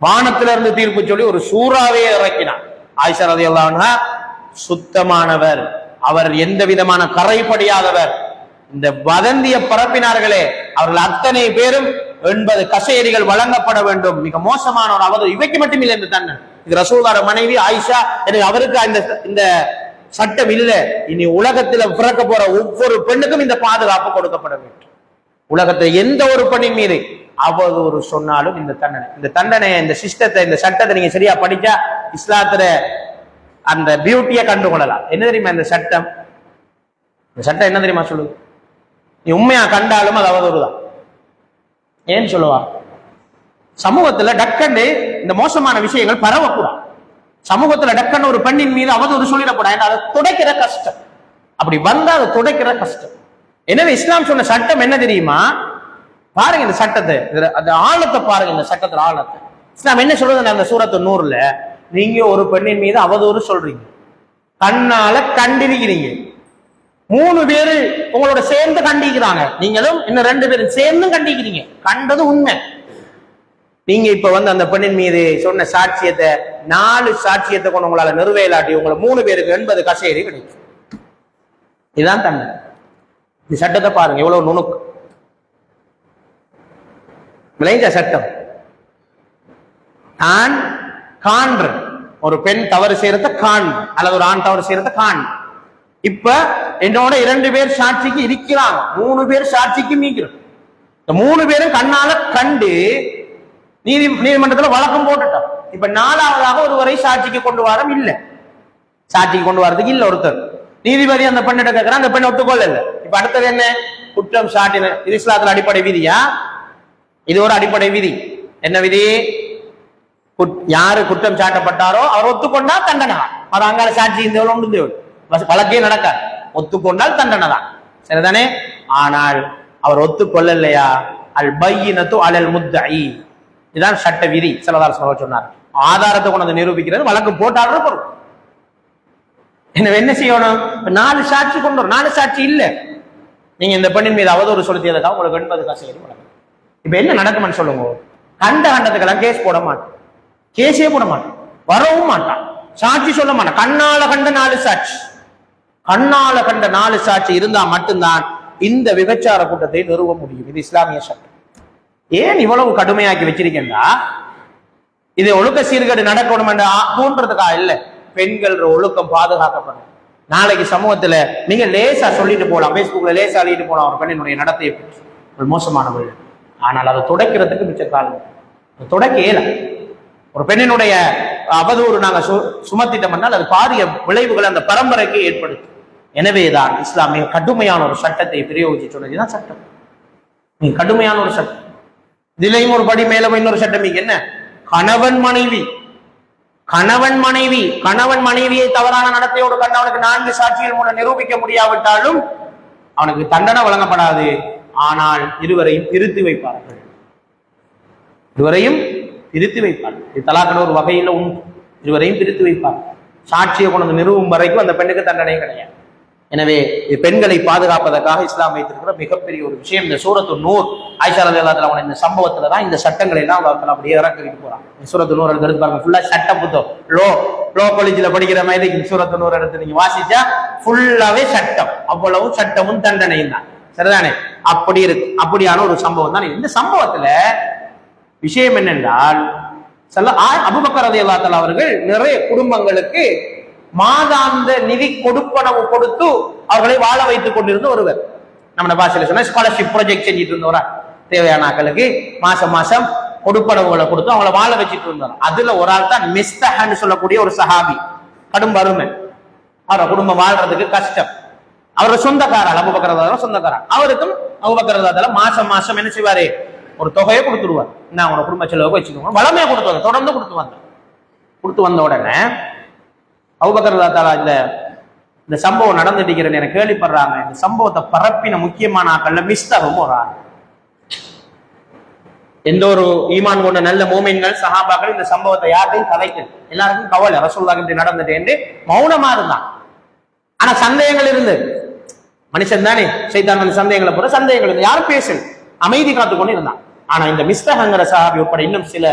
வானத்திலிருந்து தீர்ப்பு சொல்லி ஒரு சூறாவே இறக்கினான். ஆயிஷா ரலியல்லாஹு அன்ஹா சுத்தமானவர், அவர் எந்த விதமான கரைப்படியாதவர். இந்த வதந்திய பரப்பினார்களே அவர்கள் அத்தனை பேரும் 80 கசையடிகள் வழங்கப்பட வேண்டும். மிக மோசமான ஒரு அவதூறு. இவைக்கு மட்டும் இல்லை இந்த தண்டனை, இது ரசூலுல்லாஹ்வுடைய மனைவி ஆயிஷா. எனக்கு அவருக்கு இந்த சட்டம் இல்லை. இனி உலகத்துல பிறக்க போற ஒவ்வொரு பெண்ணுக்கும் இந்த பாதுகாப்பு கொடுக்கப்பட வேண்டும். உலகத்துல எந்த ஒரு பெண்ணின் மீது அவதூறு சொன்னாலும் இந்த தண்டனை இந்த சிஸ்டத்தை இந்த சட்டத்தை நீங்க சரியா படிச்சா இஸ்லாத்துல அந்த பியூட்டியை கண்டுகொள்ளலாம். என்ன தெரியுமா இந்த சட்டம் என்ன தெரியுமா சொல்லுது, நீ உண்மையா கண்டாலும் அது அவதூறு தான். ஏன்னு சொல்லுவா, சமூகத்துல டக்கன்னு இந்த மோசமான விஷயங்கள் பரவக்கூடாது. சமூகத்துல டக்கன்னு ஒரு பெண்ணின் மீது அவதூறு சொல்லிடக்கூடாது, அதை துடைக்கிற கஷ்டம். அப்படி வந்தா அதை துடைக்கிற கஷ்டம். எனவே இஸ்லாம் சொன்ன சட்டம் என்ன தெரியுமா, பாருங்க இந்த சட்டத்தை, அந்த ஆழத்தை பாருங்க, இந்த சட்டத்துல ஆழத்தை. இஸ்லாம் என்ன சொல்றது, அந்த சூரத்து நூறுல நீங்க ஒரு பெண்ணின் மீது அவதூறு சொல்றீங்க, கண்ணால கண்டிருக்கிறீங்க, 3 பேரு உங்களோட சேர்ந்து கண்டிக்கிறாங்க, நீங்களும் இன்னும் 2 பேரும் சேர்ந்து கண்டிக்கிறீங்க, கண்டது உண்மை. நீங்க இப்ப அந்த பெண்ணின் மீது சொன்ன சாட்சியத்தை 4 சாட்சியத்தை கொண்டு உங்களால நிறுவையிலாட்டி உங்களை 3 பேருக்கு 80 கசையடி கிடைக்கும். இதுதான் தன்மை. இந்த சட்டத்தை பாருங்க எவ்வளவு நுணுக்கு விளைஞ்ச சட்டம். நான் காண்ற ஒரு பெண் தவறு செய்யறத காண், அல்லது ஒரு ஆண் தவறு செய்யறத காண். இப்ப என்னோட 2 பேர் சாட்சிக்கு இருக்கிறாங்க, 3 பேர் சாட்சிக்கு மீக்கிறோம். இந்த 3 பேரும் கண்ணால கண்டு நீதிமன்றத்துல வழக்கம் போட்டுட்டோம். இப்ப 4வதாக ஒருவரை சாட்சிக்கு கொண்டு வரோம், இல்ல சாட்சிக்கு கொண்டு வரதுக்கு இல்ல ஒருத்தர். நீதிபதி அந்த பெண்ணிட்ட கேட்கிறான், அந்த பெண் ஒத்துக்கொள்ள இல்ல. இப்ப அடுத்தது என்ன, குற்றம் சாட்டின. இது இஸ்லாத்துல அடிப்படை விதியா? இது ஒரு அடிப்படை விதி. என்ன விதி, யாரு குற்றம் சாட்டப்பட்டாரோ அவர் ஒத்துக்கொண்டா தண்டனை. அது அங்கால சாட்சி இந்த உண்டு வழக்கே நடக்காது. ஒத்துக்கொண்டால் தண்டனை தான், சரிதானே? ஆனால் அவர் ஒத்துக்கொள்ளலையா, அல் பையினத்து அலல் முத்தஇ, இதுதான் சட்ட விதி. ஸல்லல்லாஹு அலைஹி வஸல்லம் சொன்னார். ஆதாரத்தை கொண்டு நிரூபிக்கிறது வழக்கு போட்டாடுற பொருள். எனவே என்ன செய்யணும்? 4 சாட்சி கொண்டு வரும். 4 சாட்சி இல்ல, நீங்க இந்த பெண்ணின் மீது அவதூறு செலுத்தியதுக்காக உங்களுக்கு 80 காசு வழங்கும். இப்ப என்ன நடக்கும்னு சொல்லுங்க. கண்டத்துக்கெல்லாம் கேஸ் போட மாட்டேன், கேஸே போட மாட்டேன், வரவும் மாட்டான், சாட்சி சொல்ல மாட்டான். கண்ணால கண்ட 4 சாட்சி, கண்ணால கண்ட 4 சாட்சி இருந்தா மட்டும்தான் இந்த விபச்சார கூட்டத்தை நிறுவ முடியும். இது இஸ்லாமிய சட்டம். ஏன் இவ்வளவு கடுமையாக்கி வச்சிருக்கேன்னா, இது ஒழுக்க சீர்கேடு நடக்கணும் என்று தோன்றதுக்காக இல்ல, பெண்கள் ஒழுக்கம் பாதுகாக்கப்படும். நாளைக்கு சமூகத்துல நீங்க லேசா சொல்லிட்டு போலாம், பேஸ்புக்ல லேசா எழுதிட்டு போலாம் ஒரு பெண்ணினுடைய நடத்தையை பற்றி மோசமானவள், ஆனால் அதை துடைக்கிறதுக்கு மிச்ச காலம் துடைக்க இயல. ஒரு பெண்ணினுடைய அவதூறு நாங்க சுமத்திட்டோம்னால் அது பாரிய விளைவுகள் அந்த பரம்பரைக்கு ஏற்படுத்தும். எனவேதான் இஸ்லாமிய கடுமையான ஒரு சட்டத்தை பிரயோகிச்சு சொன்னதுதான் சட்டம். நீங்க கடுமையான ஒரு சட்டம். இதுலயும் ஒரு படி மேல இன்னொரு சட்டம் என்ன, கணவன் மனைவி, கணவன் மனைவியை தவறான நடத்தையோடு கண்டு அவனுக்கு 4 சாட்சிகள் மூலம் நிரூபிக்க முடியாவிட்டாலும் அவனுக்கு தண்டனை வழங்கப்படாது. ஆனால் இருவரையும் பிரித்து வைப்பார்கள், இது தலாக்கிற ஒரு வகையில உண்டு. இருவரையும் பிரித்து வைப்பார்கள். சாட்சியை கொண்டு நிறுவும் வரைக்கும் அந்த பெண்ணுக்கு தண்டனை கிடையாது. எனவே பெண்களை பாதுகாப்பதற்காக இஸ்லாம் வைத்திருக்கிற மிகப்பெரிய ஒரு விஷயம் இந்த சூரத்து நூர். ஆயிஷா ரலியல்லாஹு அன்ஹா இந்த சம்பவத்துலதான் இந்த சட்டங்களை எல்லாம் அல்லாஹ் அப்படியே இறக்கிட்டு போறாங்க. சூரத்து நூர் எடுத்து பாருங்க, ஃபுல்லா சட்ட புத்தகம், லோ காலேஜ்ல படிக்கிற மாதிரி சூரத்து நூர் எடுத்து நீங்க வாசிச்சா ஃபுல்லாவே சட்டம், அவ்வளவு சட்டமும் தண்டனையும் தான். சரிதானே? அப்படி இருக்கு. அப்படியான ஒரு சம்பவம் தான் இந்த சம்பவத்துல. விஷயம் என்னென்றால், அபூபக்கர் ரலியல்லாஹு அன்ஹு அவர்கள் நிறைய குடும்பங்களுக்கு மாதாந்த நிதி கொடுப்பனவு கொடுத்து அவர்களை வாழ வைத்துக் கொண்டிருந்த ஒருவர். நம்ம பாஷையில சொன்னா ஸ்காலர்ஷிப் ப்ராஜெக்ட் செஞ்சுட்டு இருந்தவரா, தேவையான ஆட்களுக்கு மாசம் மாசம் கொடுப்பனவுகளை கொடுத்து அவங்களை வாழ வச்சுட்டு இருந்தார். அதுல ஒரு ஆள் தான் மிஸ்தஹன்னு சொல்லக்கூடிய ஒரு சஹாபி. கடும் வறுமை, அவரோட குடும்பம் வாழ்றதுக்கு கஷ்டம். அவரோட சொந்தக்காரர் அபூபக்கர் ரலியல்லாஹு அன்ஹு சொந்தக்காரர். அவருக்கும் அபூபக்கர் ரலியல்லாஹு அன்ஹு மாசம் மாசம் என்ன செய்வாரு, ஒரு தொகையை கொடுத்துருவார். நான் அவங்களோட குடும்ப செலவுக்கு வச்சுக்கோங்க, வளமையா கொடுத்து தொடர்ந்து கொடுத்து வந்த உடனே அபூபக்கர் ரலியல்லாஹு அன்ஹு இந்த சம்பவம் நடந்துட்டு எனக்கு கேள்விப்படுறாங்க. இந்த சம்பவத்தை பரப்பின முக்கியமான ஆட்கள்ல மிஸ்தகும் ஒரு ஆள். எந்த ஒரு ஈமான் கொண்ட நல்ல மூமின்கள் சஹாபாக்கள் இந்த சம்பவத்தை யார்ட்டையும் கலைக்கல. எல்லாருக்கும் கவலை, ரசூலுல்லாஹ் இப்படி நடந்துட்டு என்று மௌனமா இருந்தான். ஆனா சந்தேகங்கள் இருந்தது. மனுஷன் தானே, சைத்தான் சந்தேகங்களை போற சந்தேகங்கள் இருந்து யாரும் பேசல, அமைதி காத்து கொண்டு இருந்தான். ஆனா இந்த மிஸ்தகங்கிற சஹாபி உட்பட இன்னும் சில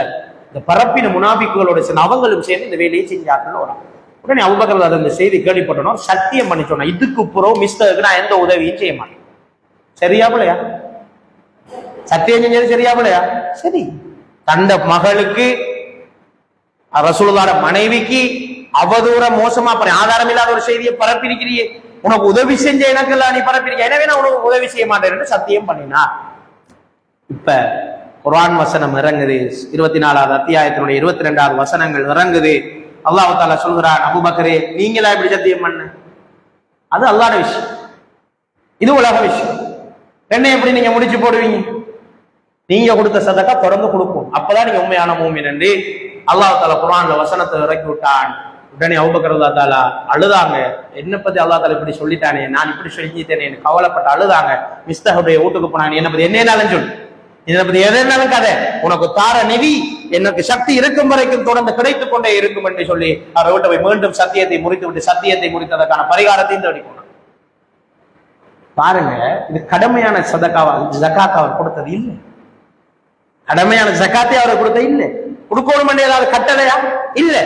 இந்த பரப்பின முனாபிக்குகளோட சில அவங்களும் சேர்ந்து இந்த வேலையை செஞ்சார்கள். உடனே அபூபக்கர் ரலியல்லாஹு அன்ஹு இந்த செய்தி கேள்விப்பட்டோம், சத்தியம் பண்ணி சொன்னா, இதுக்கு புறம் மிஸ்டருக்கு நான் எந்த உதவியும் செய்ய மாட்டேன். சரியா பிள்ளையா? சத்தியம் செஞ்சது சரியா பிள்ளையா? சரி. தந்த மகளுக்கு, ரசூலுல்லாஹ்வுடைய மனைவிக்கு அவதூற மோசமா ஆதாரம் இல்லாத ஒரு செய்தியை பரப்பிருக்கிறியே, உனக்கு உதவி செஞ்ச எனக்கு எல்லாம் நீ பரப்பிருக்க, எனவே நான் உனக்கு உதவி செய்ய மாட்டேன் என்று சத்தியம் பண்ணினா. இப்ப குர்ஆன் வசனம் இறங்குது, 24வது அத்தியாயத்தினுடைய 22வது வசனங்கள் இறங்குது. அல்லாஹ் தஆலா சொல்கிறான், அபூபக்கரே நீங்களா இப்படி சத்தியம் பண்ண? அது அல்லாஹ்வுடைய விஷயம், இது உலக விஷயம். என்ன எப்படி நீங்க முடிச்சு போடுவீங்க? நீங்க கொடுத்த சதக்கா தொடர்ந்து கொடுப்போம், அப்பதான் நீங்க உண்மையான மூமின் என்று அல்லாஹ் தஆலா குர்ஆன்ல வசனத்தை இறக்கி விட்டான். உடனே அபூபக்கர் ரலியல்லாஹு தஆலா அழுதாங்க. என்ன பத்தி அல்லாஹ் தஆலா இப்படி சொல்லிட்டானே, நான் இப்படி சொல்லிட்டேனே கவலைப்பட்டு அழுதாங்க. மிஸ்தஹுடைய வீட்டுக்கு போனான், என்ன பத்தி என்னன்னாலும் சொல்லு, இதை பத்தி எதனாலும் கதை, உனக்கு தார நிதி எனக்கு சக்தி இருக்கும் வரைக்கும் தொடர்ந்து கிடைத்துக் கொண்டே இருக்கும் என்று சொல்லி அவரை விட்டு போய் மீண்டும் சத்தியத்தை முறித்து விட்டு சத்தியத்தை முறித்ததற்கான பரிகாரத்தையும் தேடி கொண்டான். பாருங்க, இது கடமையான சதக்காவா, ஜகாத் அவர் கொடுத்தது இல்லை. கடமையான ஜகாத்தை அவர் கொடுத்த இல்லை. கொடுக்கணும் ஏதாவது கட்டளையா இல்ல.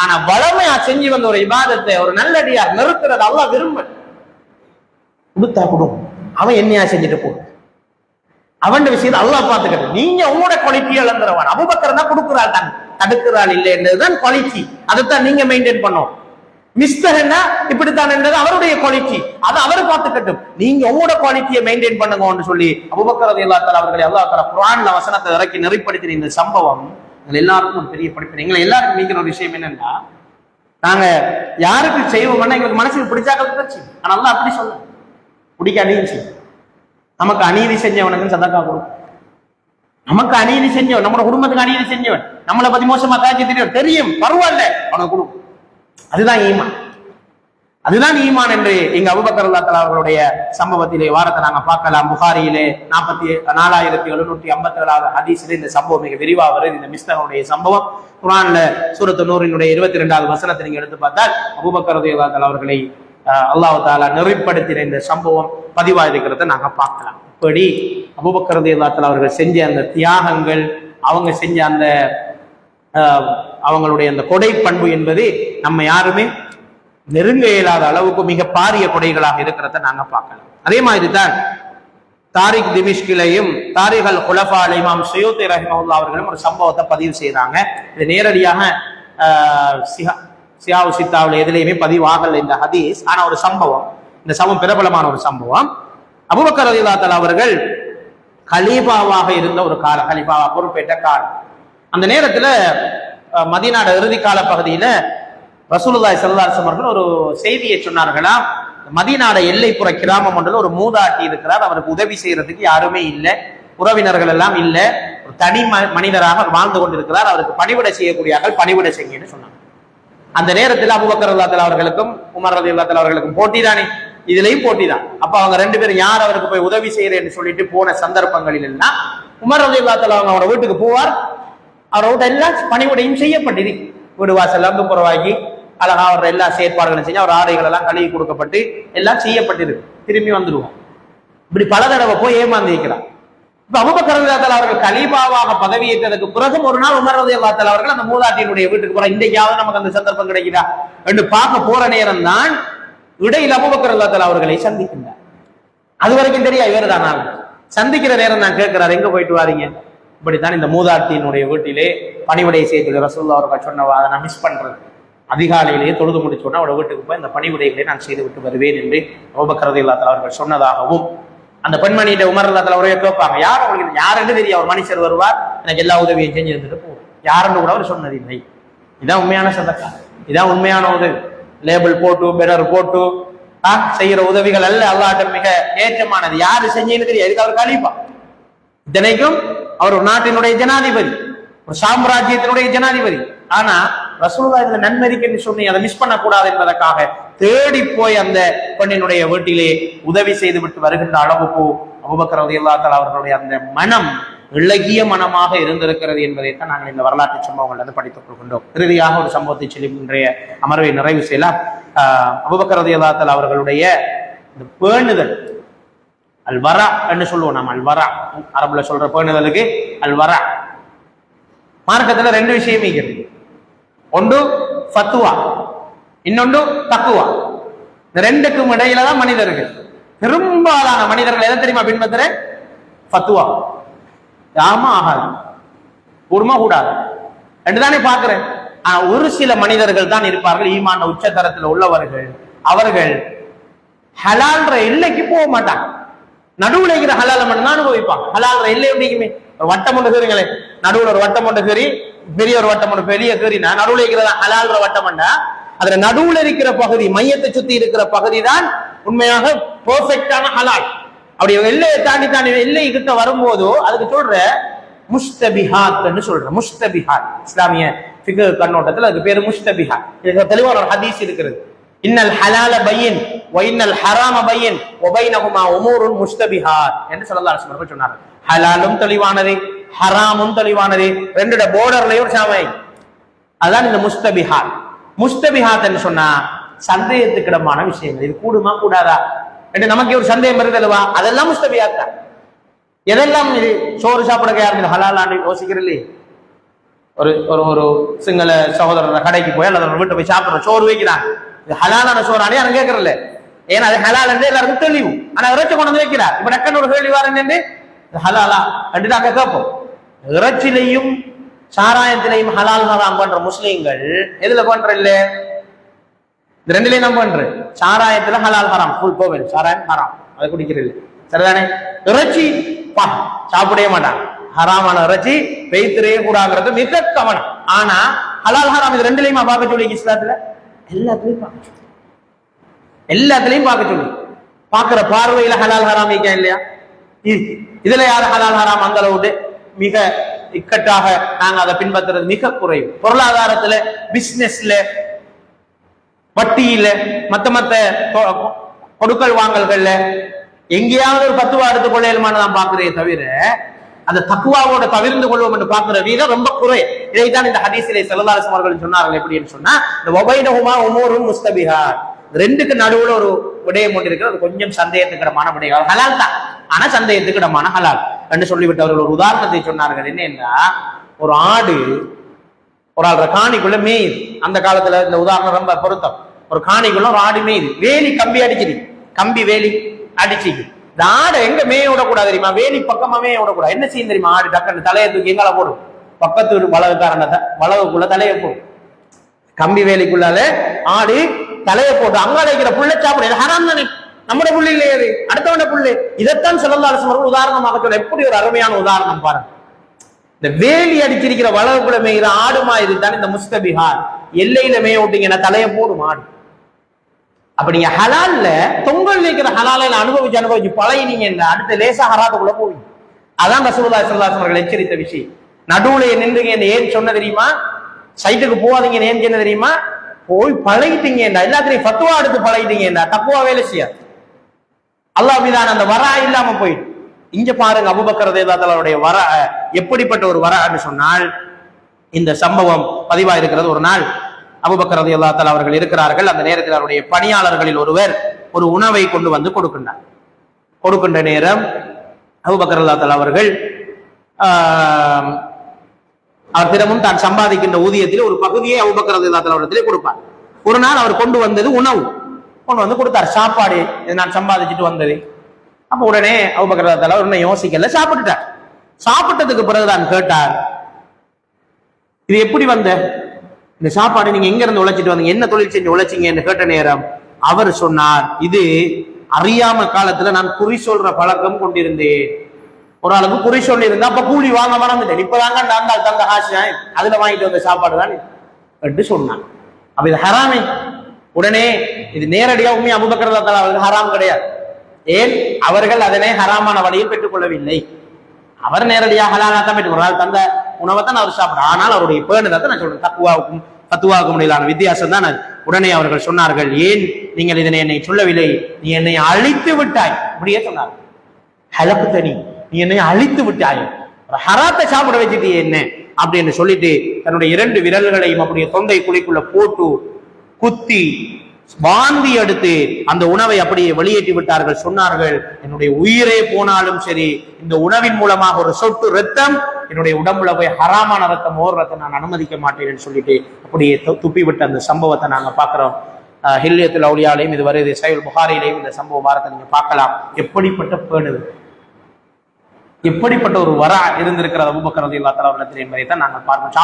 ஆனா வளமையா செஞ்சு வந்த ஒரு இபாதத்தை ஒரு நல்லடியார் நிறுத்துறது அல்லாஹ் விரும்ப. கொடுத்தா கொடுக்கும், அவன் என்னையா செஞ்சுட்டு போ, அவன் விஷயத்தை அல்லாஹ் பார்த்துக்கிட்டு. நீங்க உங்களோட குவாலிட்டியை இழந்துருவான். அபூபக்கர் தான் கொடுக்குறாள், தான் தடுக்கிறாள் இல்லை என்றதுதான் குவாலிட்டி, அதைத்தான் நீங்க மெயின்டைன் பண்ணும். மிஸ்டர் என்ன இப்படித்தான் என்றது அவருடைய குவாலிட்டி, அதை அவர் பார்த்துக்கட்டும். நீங்க உங்களோட குவாலிட்டியை மெயின்டைன் பண்ணுங்கன்னு சொல்லி அபூபக்கர் ரலியல்லாஹு தஆலா அவர்களை அல்லாஹ் தஆலா குர்ஆன்ல வசனத்தை இறக்கி நெறிப்படுத்தின இந்த சம்பவம் எல்லாருக்கும் ஒரு பெரிய படிப்பு. எங்களை எல்லாருக்கும் நீங்கிற ஒரு விஷயம் என்னன்னா, நாங்க யாருக்கு செய்வோம்னா எங்களுக்கு மனசுக்கு பிடிச்சாக்கள் பிரச்சு. ஆனா அல்லாஹ் அப்படி சொல்ல, பிடிக்காதீங்க செய்யும். நமக்கு அநீதி செஞ்சவனுக்கு சதக்கா கொடுக்கும். நமக்கு அநீதி செஞ்சவன், நம்ம குடும்பத்துக்கு அநீதி செஞ்சவன், நம்மளை பத்தி மோசமா காய்ச்சி தெரியும் பரவாயில்ல, அவனுக்கு கொடுக்கும். அதுதான் ஈமான். அதுதான் ஈமான் என்று இங்க அபூபக்கர் ரலியல்லாஹு தஆலா அவர்களுடைய சம்பவத்திலே வாரத்தை நாங்க பார்க்கலாம். புகாரியிலே 4757 ஹதீஸிலே இந்த சம்பவம் மிக விரிவா வருது. இந்த மிஸ்தனுடைய சம்பவம் குர்ஆன்ல சூரத்து நூரினுடைய 22வது வசனத்தை நீங்க எடுத்து பார்த்தால் அபூபக்கர் ரலியல்லாஹு தஆலா அவர்களை அல்லாஹ் தஆலா நெறிப்படுத்தின இந்த சம்பவம் பதிவா இருக்கிறத நாங்க பார்க்கலாம். இப்படி அபூபக்கர் ரலியல்லாஹு தஆலா அவர்கள் செஞ்ச அந்த தியாகங்கள், அவங்க செஞ்ச அந்த அவங்களுடைய அந்த கொடை பண்பு என்பது நம்ம யாருமே நெருங்க இயலாத அளவுக்கு மிக பாரிய கொடைகளாக இருக்கிறத நாங்க பார்க்கலாம். அதே மாதிரி தான் தாரிக் திமிஷ்கிலையும் தாரிக் அல் குலஃபா அல் இமாம் சுயூத்தி ரஹிமஹுல்லாஹ் அவர்களும் ஒரு சம்பவத்தை பதிவு செய்யறாங்க. இது நேரடியாக சியாவு சித்தாவில் எதுலையுமே பதிவாகல இந்த ஹதீஸ். ஆனா ஒரு சம்பவம், இந்த சம்பவம் பிரபலமான ஒரு சம்பவம். அபூபக்கர் ரலியல்லாஹு தஆலா அவர்கள் கலீஃபாவாக இருந்த ஒரு காலம், கலீஃபாவா பொறுப்பேற்ற காலம். அந்த நேரத்துல மதீனாட இறுதி கால பகுதியில ரசூலுல்லாஹி ஸல்லல்லாஹு அலைஹி வஸல்லம் ஒரு செய்தியை சொன்னார்களா, மதீனாட எல்லைப்புற கிராமம் ஒன்றில் ஒரு மூதாட்டி இருக்கிறார், அவருக்கு உதவி செய்யறதுக்கு யாருமே இல்லை, உறவினர்கள் எல்லாம் இல்லை, ஒரு தனி மனிதராக வாழ்ந்து கொண்டிருக்கிறார், அவருக்கு பணிவிடை செய்யக்கூடியார்கள், பணிவிடை செய்யுன்னு சொன்னாங்க. அந்த நேரத்தில் அபூபக்கர் ரலியல்லாஹு தஆலா அவர்களுக்கும் உமர் ரலியல்லாஹு தஆலா அவர்களுக்கும் போட்டி தானே, இதுலயும் போட்டி தான். அப்ப அவங்க ரெண்டு பேரும் யார் அவருக்கு போய் உதவி செய்யறேன்னு சொல்லிட்டு போன சந்தர்ப்பங்களில் எல்லாம் உமர் ரலியல்லாஹு தஆலா அவரோட வீட்டுக்கு போவார், அவரோட எல்லா பணிவிடையும் செய்யப்பட்டது, வீடு வாசல் வந்து புறவாக்கி அழகா அவர் எல்லா செயற்பாடுகளும் செஞ்சு அவர் ஆடைகள் எல்லாம் கழுவி கொடுக்கப்பட்டு எல்லாம் செய்யப்பட்டிருக்கு, திரும்பி வந்துடுவோம். இப்படி பல தடவை போய் ஏமாந்து இருக்கிறார். இப்ப அபூபக்கர் ரலியல்லாஹு தஆலா அவர்கள் கலீஃபாவாக பதவியேற்றதுக்கு பிறகு ஒரு நாள் உமர் ரலியல்லாஹு தஆலா அவர்கள் அந்த மூதாட்டியினுடைய வீட்டுக்கு போற, இன்றைக்காவது நமக்கு அந்த சந்தர்ப்பம் கிடைக்குதா என்று பார்க்க போற நேரம் தான் இடையில் அபூபக்கர் ரலியல்லாஹு தஆலா அவர்களை சந்திக்கின்றார். அது வரைக்கும் தெரியா இவர் தான். சந்திக்கிற நேரம் தான் கேட்கிறார், எங்க போயிட்டு வாரீங்க? இப்படித்தான் இந்த மூதாட்டியினுடைய வீட்டிலே பணிவிடை செய்து ரசூலுல்லாஹி அவர்கள் சொன்னவா, அதை நான் மிஸ் பண்றேன், அதிகாலையிலேயே தொழுது முடிச்சோன்னா அவரோட வீட்டுக்கு போய் அந்த பணிவிடைகளை நான் செய்து விட்டு வருவேன் என்று அபூபக்கர் ரலியல்லாஹு தஆலா அவர்கள் சொன்னதாகவும், அந்த பெண்மணியிட்ட உமர் ரலியல்லாஹு தஆலா அவரே கேட்பாங்க, யார் உங்களுக்கு யாருன்னு தெரியும், அவர் மனுஷர் வருவார், எனக்கு எல்லா உதவியும் செஞ்சு இருந்துட்டு போவோம், யாருன்னு கூட அவர் சொன்னது இல்லை. இதான் உண்மையான சதக்கா, இதான் உண்மையான உதவி. லேபிள் போட்டு பெனர் போட்டு செய்யற உதவிகள் அல்ல, அல்லாஹ்விடம் மிக ஏற்றமானது. யாரு செஞ்சீங்கன்னு தெரியும், இதுக்கு அவர் கலீஃபா, இத்தனைக்கும் அவர் ஒரு நாட்டினுடைய ஜனாதிபதி, ஒரு சாம்ராஜ்யத்தினுடைய ஜனாதிபதி. ஆனா ரசூலுல்லாஹி இதுல நன்மதிக்கு சொன்னி அதை மிஸ் பண்ண கூடாது என்பதற்காக தேடி போய் அந்த பெண்ணினுடைய வீட்டிலே உதவி செய்து விட்டு வருகின்ற அளவுக்கு அபூபக்கர் ரலியல்லாஹு தஆலா அவர்களுடைய அந்த மனம் இளகிய மனமாக இருந்திருக்கிறது என்பதைத்தான் நாங்கள் இந்த வரலாற்று சம்பவங்கள் படித்துக் கொள்கின்றோம். இறுதியாக ஒரு சம்பவத்தை சொல்லி இன்றைய அமர்வை நிறைவு செய்யலாம். அபூபக்கர் ரலியல்லாஹு தஆலா அவர்களுடைய இந்த பேணுதல், அல்வரா என்று சொல்லுவோம் நாம். அல்வரா அரபுல சொல்ற பேணுதலுக்கு அல்வரா. மார்க்கத்துல ரெண்டு விஷயம் இருக்கிறது, ஒன்று ஃபத்வா, இன்னொன்று தக்குவா. இந்த ரெண்டுக்கும் இடையில தான் மனிதர்கள், பெரும்பாலான மனிதர்கள் எதை தெரியுமா பின்பற்ற? ஃபத்வா. ஆமா ஆகாது, கூடுமா கூடாது என்றுதானே பாக்குறேன். ஆனா ஒரு சில மனிதர்கள் தான் இருப்பார்கள், ஈமான உச்சதரத்தில் உள்ளவர்கள், அவர்கள் ஹலால்ற எல்லைக்கு போக மாட்டாங்க, நடுவுல இருக்கிற ஹலால மட்டும் தான் அனுபவிப்பாங்க. ஹலால்ற எல்லை எப்படிக்குமே ஒரு வட்டம் ஒன்று கீறுங்களே, நடுவுல ஒரு வட்டம் ஒன்று கீறி, பெரிய ஒரு வட்டம் ஒன்று பெரிய கீறினா நடுவுல இருக்கிறதா ஹலால்ற வட்டம்டா, அதுல நடுவுல இருக்கிற பகுதி, மையத்தை சுத்தி இருக்கிற பகுதி தான் உண்மையாக பெர்ஃபெக்டான ஹலால். அப்படி எல்லையை தாண்டி தாண்டி எல்லை கிட்ட வரும்போதோ அதுக்கு சொல்ற முஸ்தபிஹாத் சொல்ற. முஸ்தபிஹாத் இஸ்லாமிய ஃபிக்ஹ் கண்ணோட்டத்தில் அதுக்கு பேரு முஸ்தபிஹாத். இதுக்கு தெளிவான ஒரு ஹதீஸ் இருக்கிறது, இன்னல் ஹலால பையின் வ இன்னல் ஹராம பையின் வ பைனஹுமா உமூருன் முஸ்தபிஹாத் என்று ஸல்லல்லாஹு அலைஹி வஸல்லம் சொன்னார். ஹலாலும் தெளிவானது, ஹராமும் தெளிவானது, ரெண்டோட பார்டர்லயும் சாமை. அதான் இந்த முஸ்தபிஹாத். முஸ்தபிஹாத் என்று சொன்னா சந்தேகத்துக்கிடமான விஷயங்கள், இது கூடுமா கூடாதா என்று நமக்கு ஒரு சந்தேகம் வருதல்வா, அதெல்லாம் முஸ்தபிஹாத் தான். எதெல்லாம் இது சோறு சாப்பிட யாரு ஹலாலான்னு யோசிக்கிறீங்களே. ஒரு ஒரு சிங்கள சகோதரர் கடைக்கு போய் அல்லது வீட்டை போய் சாப்பிடுற சோறு வைக்கிறான், இது ஹலாலான சோறானே யாரும் கேட்கறல, ஏன்னா அது ஹலால் என்று எல்லாருக்கும் தெளிவு. ஆனா இறைச்சி கொண்டு வந்து வைக்கிறார், இப்ப டக்குன்னு ஒரு கேள்வி வாரன் என்று ஹலாலா என்று நாங்க கேட்போம். இறைச்சிலையும் சாராயத்திலையும் ஹலால் ஹராம் பண்ற முஸ்லீம்கள் எதுல பண்ற இல்ல, இந்த ரெண்டுலையும் நம்ம பண்ற. சாராயத்துல ஹலால் ஹராம் ஃபுல் போவேன், சாராயம் ஹராம், அதை குடிக்கிறது சரிதானே. இறைச்சி சாப்பிடவே மாட்டாங்க, ஹராமான இறைச்சி வைத்திரே கூடாங்கிறது மிக கவனம். ஆனா ஹலால் ஹராம் இது ரெண்டுலையுமா பார்க்க சொல்லி இஸ்லாத்துல? எல்லாத்துலயும் பார்க்க சொல்லி, எல்லாத்துலயும் பார்க்க சொல்லி. பார்க்கிற பார்வையில ஹலால் ஹராம் வைக்க இல்லையா? இதுல யாரு ஹலால் ஹராம் அந்த அளவுக்கு மிக இக்கட்டாக நாங்க அதை பின்பற்றுறது மிக குறைவு. பொருளாதாரத்துல, பிசினஸ்ல, வட்டியில மத்த கொடுக்கல் வாங்கல்கள்ல எங்கேயாவது ஒரு 10 ரூபா எடுத்துக் கொள்ளையிலுமான நான் பாக்குறேன் தவிர அந்த தக்குவாவோட தவிர்ந்து கொள்வோம் என்று பார்க்கிற வீதம் ரொம்ப குறை. இதைத்தான் இந்த ஹதீஸிலே ஸல்லல்லாஹு அலைஹி வஸல்லம் சொன்னார்கள். எப்படின்னு சொன்னா, இந்த வபைனஹுமா உமூருன் முஸ்தபிஹாத், ரெண்டுக்கு நடுவுல ஒரு விடயம் ஒன்று இருக்கிறது, அது கொஞ்சம் சந்தேகத்துக்கிடமான விடயம். ஹலால் தான், ஆனா சந்தேகத்துக்கிடமான ஹலால் என்று சொல்லிவிட்டு அவர்கள் ஒரு உதாரணத்தை சொன்னார்கள். என்னன்னா, ஒரு ஆடு ஒரு ஆள் காணிக்குள்ள மேயுது. அந்த காலத்துல இந்த உதாரணம் ரொம்ப பொருத்தம். ஒரு காணிக்குள்ள ஒரு ஆடு மேயுது, வேலி கம்பி அடிச்சிரு, கம்பி வேலி அடிச்சிக்கு. இந்த ஆடை எங்க மேய விடக்கூடாது தெரியுமா? வேலி பக்கமா மேய விடக்கூடாது. என்ன செய்யும் தெரியுமா? ஆடு டக்குன்னு தலையை தூக்கி எங்கால போடும், பக்கத்து வளவுக்காரன வளவுக்குள்ள தலையை போடும். கம்பி வேலிக்குள்ளால ஆடு தலையை போட்டு அங்கால வைக்கிற புள்ள சாப்பிடு, ஹராம் தானே, நம்மட புள்ளி இல்லையே, அடுத்தவன புள்ளு. இதைத்தான் ஸல்லல்லாஹு அலைஹி வஸல்லம் உதாரணமாக சொல்ல. எப்படி ஒரு அருமையான உதாரணம் பாருங்க. இந்த வேலி அடிச்சிருக்கிற வளவுக்குள்ள மேய்கிற ஆடுமா இதுதான் இந்த முஸ்தபிஹார். எல்லையில மேய விட்டீங்கன்னா தலையை போடும் ஆடு. அப்ப நீங்க ஹலால்ல தொங்கல் வைக்கிற ஹலால அனுபவிச்சு பழகினீங்க, அடுத்த லேசா ஹராத்துக்குள்ள போவீங்க. அதான் ரசூலுல்லாஹி ஸல்லல்லாஹு அலைஹி வஸல்லம் எச்சரித்த விஷயம். நடுவுல நின்றுங்க ஏன் சொன்ன தெரியுமா? சைட்டுக்கு போவாதீங்க ஏன் சொன்ன தெரியுமா? போய் பழகிட்டீங்க, எல்லாத்தையும் ஃபத்வா எடுத்து பழகிட்டீங்க, தக்குவா வேலை செய்யாது. அல்லாஹ் மீதான அந்த வரா இல்லாம போயிட்டு. இங்க பாருங்க, அபூபக்கர் ரலியல்லாஹு அன்ஹுடைய வரா எப்படிப்பட்ட ஒரு வரான்னு சொன்னால், இந்த சம்பவம் பதிவா இருக்கிறது. ஒரு நாள் அபூபக்கர் ரலியல்லாஹு தஆலா அவர்கள் இருக்கிறார்கள். அந்த நேரத்தில் அவருடைய பணியாளர்களில் ஒருவர் ஒரு உணவை கொண்டு வந்து கொடுக்கின்ற நேரம் அபூபக்கர் ரலியல்லாஹு தஆலா அவர்கள் அவர் தினமும் தான் சம்பாதிக்கின்ற ஊதியத்தில் ஒரு பகுதியை அபூபக்கர் ரலியல்லாஹு தஆலா அவரிடத்திலே கொடுப்பார். ஒரு நாள் அவர் கொண்டு வந்தது உணவு, கொண்டு வந்து கொடுத்தார். சாப்பாடு, இது நான் சம்பாதிச்சுட்டு வந்தது. அப்ப உடனே அபூபக்கர் ரலியல்லாஹு தஆலா உடனே யோசிக்கல, சாப்பிட்டுட்டார். சாப்பிட்டதுக்கு பிறகுதான் கேட்டார், இது எப்படி வந்த இந்த சாப்பாடு, நீங்க எங்க இருந்து உழைச்சிட்டு வந்தீங்க, என்ன தொழில் செஞ்சு உழைச்சிங்க என்று கேட்ட நேரம் அவர் சொன்னார், இது அறியாம காலத்துல நான் குறி சொல்ற பழக்கம் கொண்டிருந்தேன். ஒரு ஆளுக்கு குறி சொல்லி இருந்தா அப்ப கூலி வாங்க மறந்துட்டேன், இப்பதாங்க தந்த ஹாஷா அதுல வாங்கிட்டு வந்த சாப்பாடு தான் என்று சொன்னான். அப்ப இது ஹராமே. உடனே இது நேரடியா உண்மையா அபூபக்கர் ரலியல்லாஹு தஆலா அவர்கள் ஹராம் கிடையாது. ஏன்? அவர்கள் அதனை ஹராமான வழியில் பெற்றுக் கொள்ளவில்லை. அவர் நேரடியாக ஹலாலா தான் பெற்றுக் கொள்றார். தந்த உணவைத்தான் அவர் சாப்பிடுறார். ஆனால் அவருடைய பேணுதான் நான் சொல்றேன், தக்குவாவுக்கும் ஃபத்வாவுக்கும் இடையிலான வித்தியாசம் தான் அது. உடனே அவர்கள் சொன்னார்கள், ஏன் நீங்கள் இதனை என்னை சொல்லவில்லை, நீ என்னை அழித்து விட்டாய். அப்படியே சொன்னார், ஹலப்பு தனி, நீ என்னை அழித்து விட்டாய், ஹராத்தை சாப்பிட வச்சுட்டு என்ன அப்படின்னு சொல்லிட்டு தன்னுடைய 2 விரல்களையும் அப்படியே தொண்டை குழிக்குள்ள போட்டு குத்தி வாந்தி எடுத்து அந்த உணவை அப்படியே வெளியேற்றி விட்டார்கள். சொன்னார்கள், என்னுடைய உயிரே போனாலும் சரி, இந்த உணவின் மூலமாக ஒரு சொட்டு ரத்தம் என்னுடைய உடம்புல போய் ஹராமான ரத்தம் ஓடுறதை நான் அனுமதிக்க மாட்டேன்னு சொல்லிட்டு அப்படியே துப்பி விட்ட அந்த சம்பவத்தை நாங்க பாக்குறோம். ஹில்யத்துல் அவுலியாலையும் இது வருது, சஹீஹுல் புகாரிலையும் இந்த சம்பவ வாரத்தை நீங்க பார்க்கலாம். எப்படிப்பட்ட பேணுது, எப்படிப்பட்ட ஒரு வரா இருந்திருக்கிற அபூபக்கர் ரலியல்லாஹு தஆலா அவர்கள் என்பதை தான் நாங்கள் பார்க்கணும்.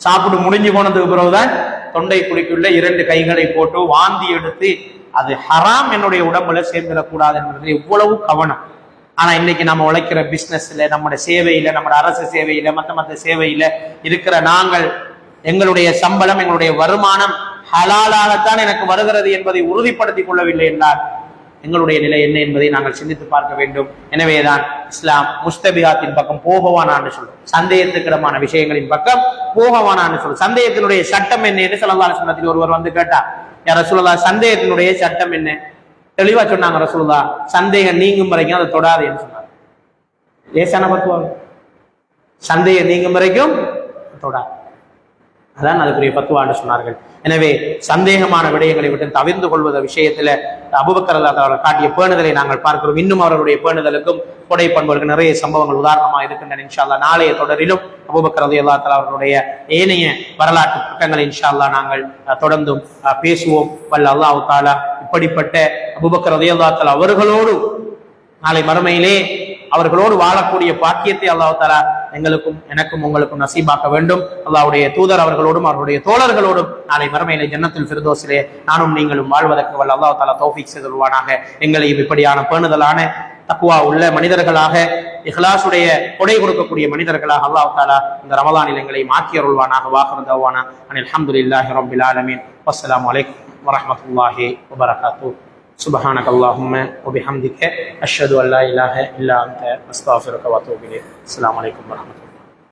சாப்பிட்டு முடிஞ்சு போனதுக்கு பிறகுதான் தொண்டை குழிக்குள்ள 2 கைகளை போட்டு வாந்தி எடுத்து, அது ஹராம் என்னுடைய உடம்புல சேர்ந்துடக்கூடாது என்பது எவ்வளவு கவனம். ஆனா இன்னைக்கு நம்ம உழைக்கிற பிசினஸ்ல, நம்முடைய சேவையில, நம்முடைய அரசு சேவையில, மத்த சேவையில இருக்கிற நாங்கள் எங்களுடைய சம்பளம், எங்களுடைய வருமானம் ஹலாலாகத்தான் எனக்கு வருகிறது என்பதை உறுதிப்படுத்திக் கொள்ளவில்லை என்றால் எங்களுடைய நிலை என்ன என்பதை நாங்கள் சிந்தித்து பார்க்க வேண்டும். எனவேதான் இஸ்லாம் முஸ்தபிஹாத்தின் பக்கம் போகவானான்னு சொல்லும், சந்தேகத்துக்கிடமான விஷயங்களின் பக்கம் போகவானான்னு சொல்லும். சந்தேகத்தினுடைய சட்டம் என்ன என்று ஸல்லல்லாஹு அலைஹி வஸல்லம் ஒருவர் வந்து கேட்டார், யா ரசூலுல்லாஹ், சந்தேகத்தினுடைய சட்டம் என்ன? தெளிவா சொன்னாங்க ரசூலுல்லாஹ், சந்தேகம் நீங்கும் வரைக்கும் அதை தொடாது என்று சொன்னார். லேசான பத்துவா, சந்தேகம் நீங்கும் வரைக்கும் தொடாது, அதான் அதுக்குரிய பத்துவான்னு சொன்னார்கள். எனவே சந்தேகமான விடயங்களை விட்டு தவிர்ந்து கொள்வத விஷயத்துல அபூபக்கர் ரலியல்லாஹு தஆலா காட்டிய பேணுதலை நாங்கள் பார்க்கிறோம். இன்னும் அவர்களுடைய பேணுதலுக்கும் கொடை பண்புகளுக்கு நிறைய சம்பவங்கள் உதாரணமாக இருக்கின்றன. இன்ஷா அல்லாஹ் நாளைய தொடரிலும் அபூபக்கர் ரலியல்லாஹு தஆலா அவர்களுடைய ஏனைய வரலாற்று பக்கங்களை இன்ஷா அல்லாஹ் நாங்கள் தொடர்ந்தும் பேசுவோம். வல்ல அல்லாஹ் தஆலா இப்படிப்பட்ட அபூபக்கர் ரலியல்லாஹு தஆலா அவர்களோடு நாளை மறுமையிலே அவர்களோடு வாழக்கூடிய பாக்கியத்தை அல்லாஹ் தஆலா எங்களுக்கும் எனக்கும் உங்களுக்கும் நசீபாக்க வேண்டும். அல்லாஹ்வுடைய தூதர் அவர்களோடும் அவருடைய தோழர்களோடும் நாளை மறுமையிலே ஜன்னத்துல் ஃபிர்தௌஸிலே நானும் நீங்களும் வாழ்வதற்கு வல்ல அல்லாஹ் தஆலா தௌஃபீக் செய்தருள்வானாக. எங்களையும் இப்படியான பேணுதலான தக்வா உள்ள மனிதர்களாக, இஹ்லாஸுடைய கொடை கொடுக்கக்கூடிய மனிதர்களாக அல்லாஹ் தஆலா இந்த ரமலானில் எங்களை மாற்றி அருள்வானாக. வாஹிரு தஅவானா அனில் ஹம்துலில்லாஹி ரப்பில் ஆலமீன். வஸ்ஸலாமு அலைக்கும் வரஹ்மத்துல்லாஹி வபரகாத்துஹு. سبحانك اللهم وبحمدك أشهد أن لا إله إلا أنت أستغفرك وأتوب إليك. السلام عليكم ورحمة الله.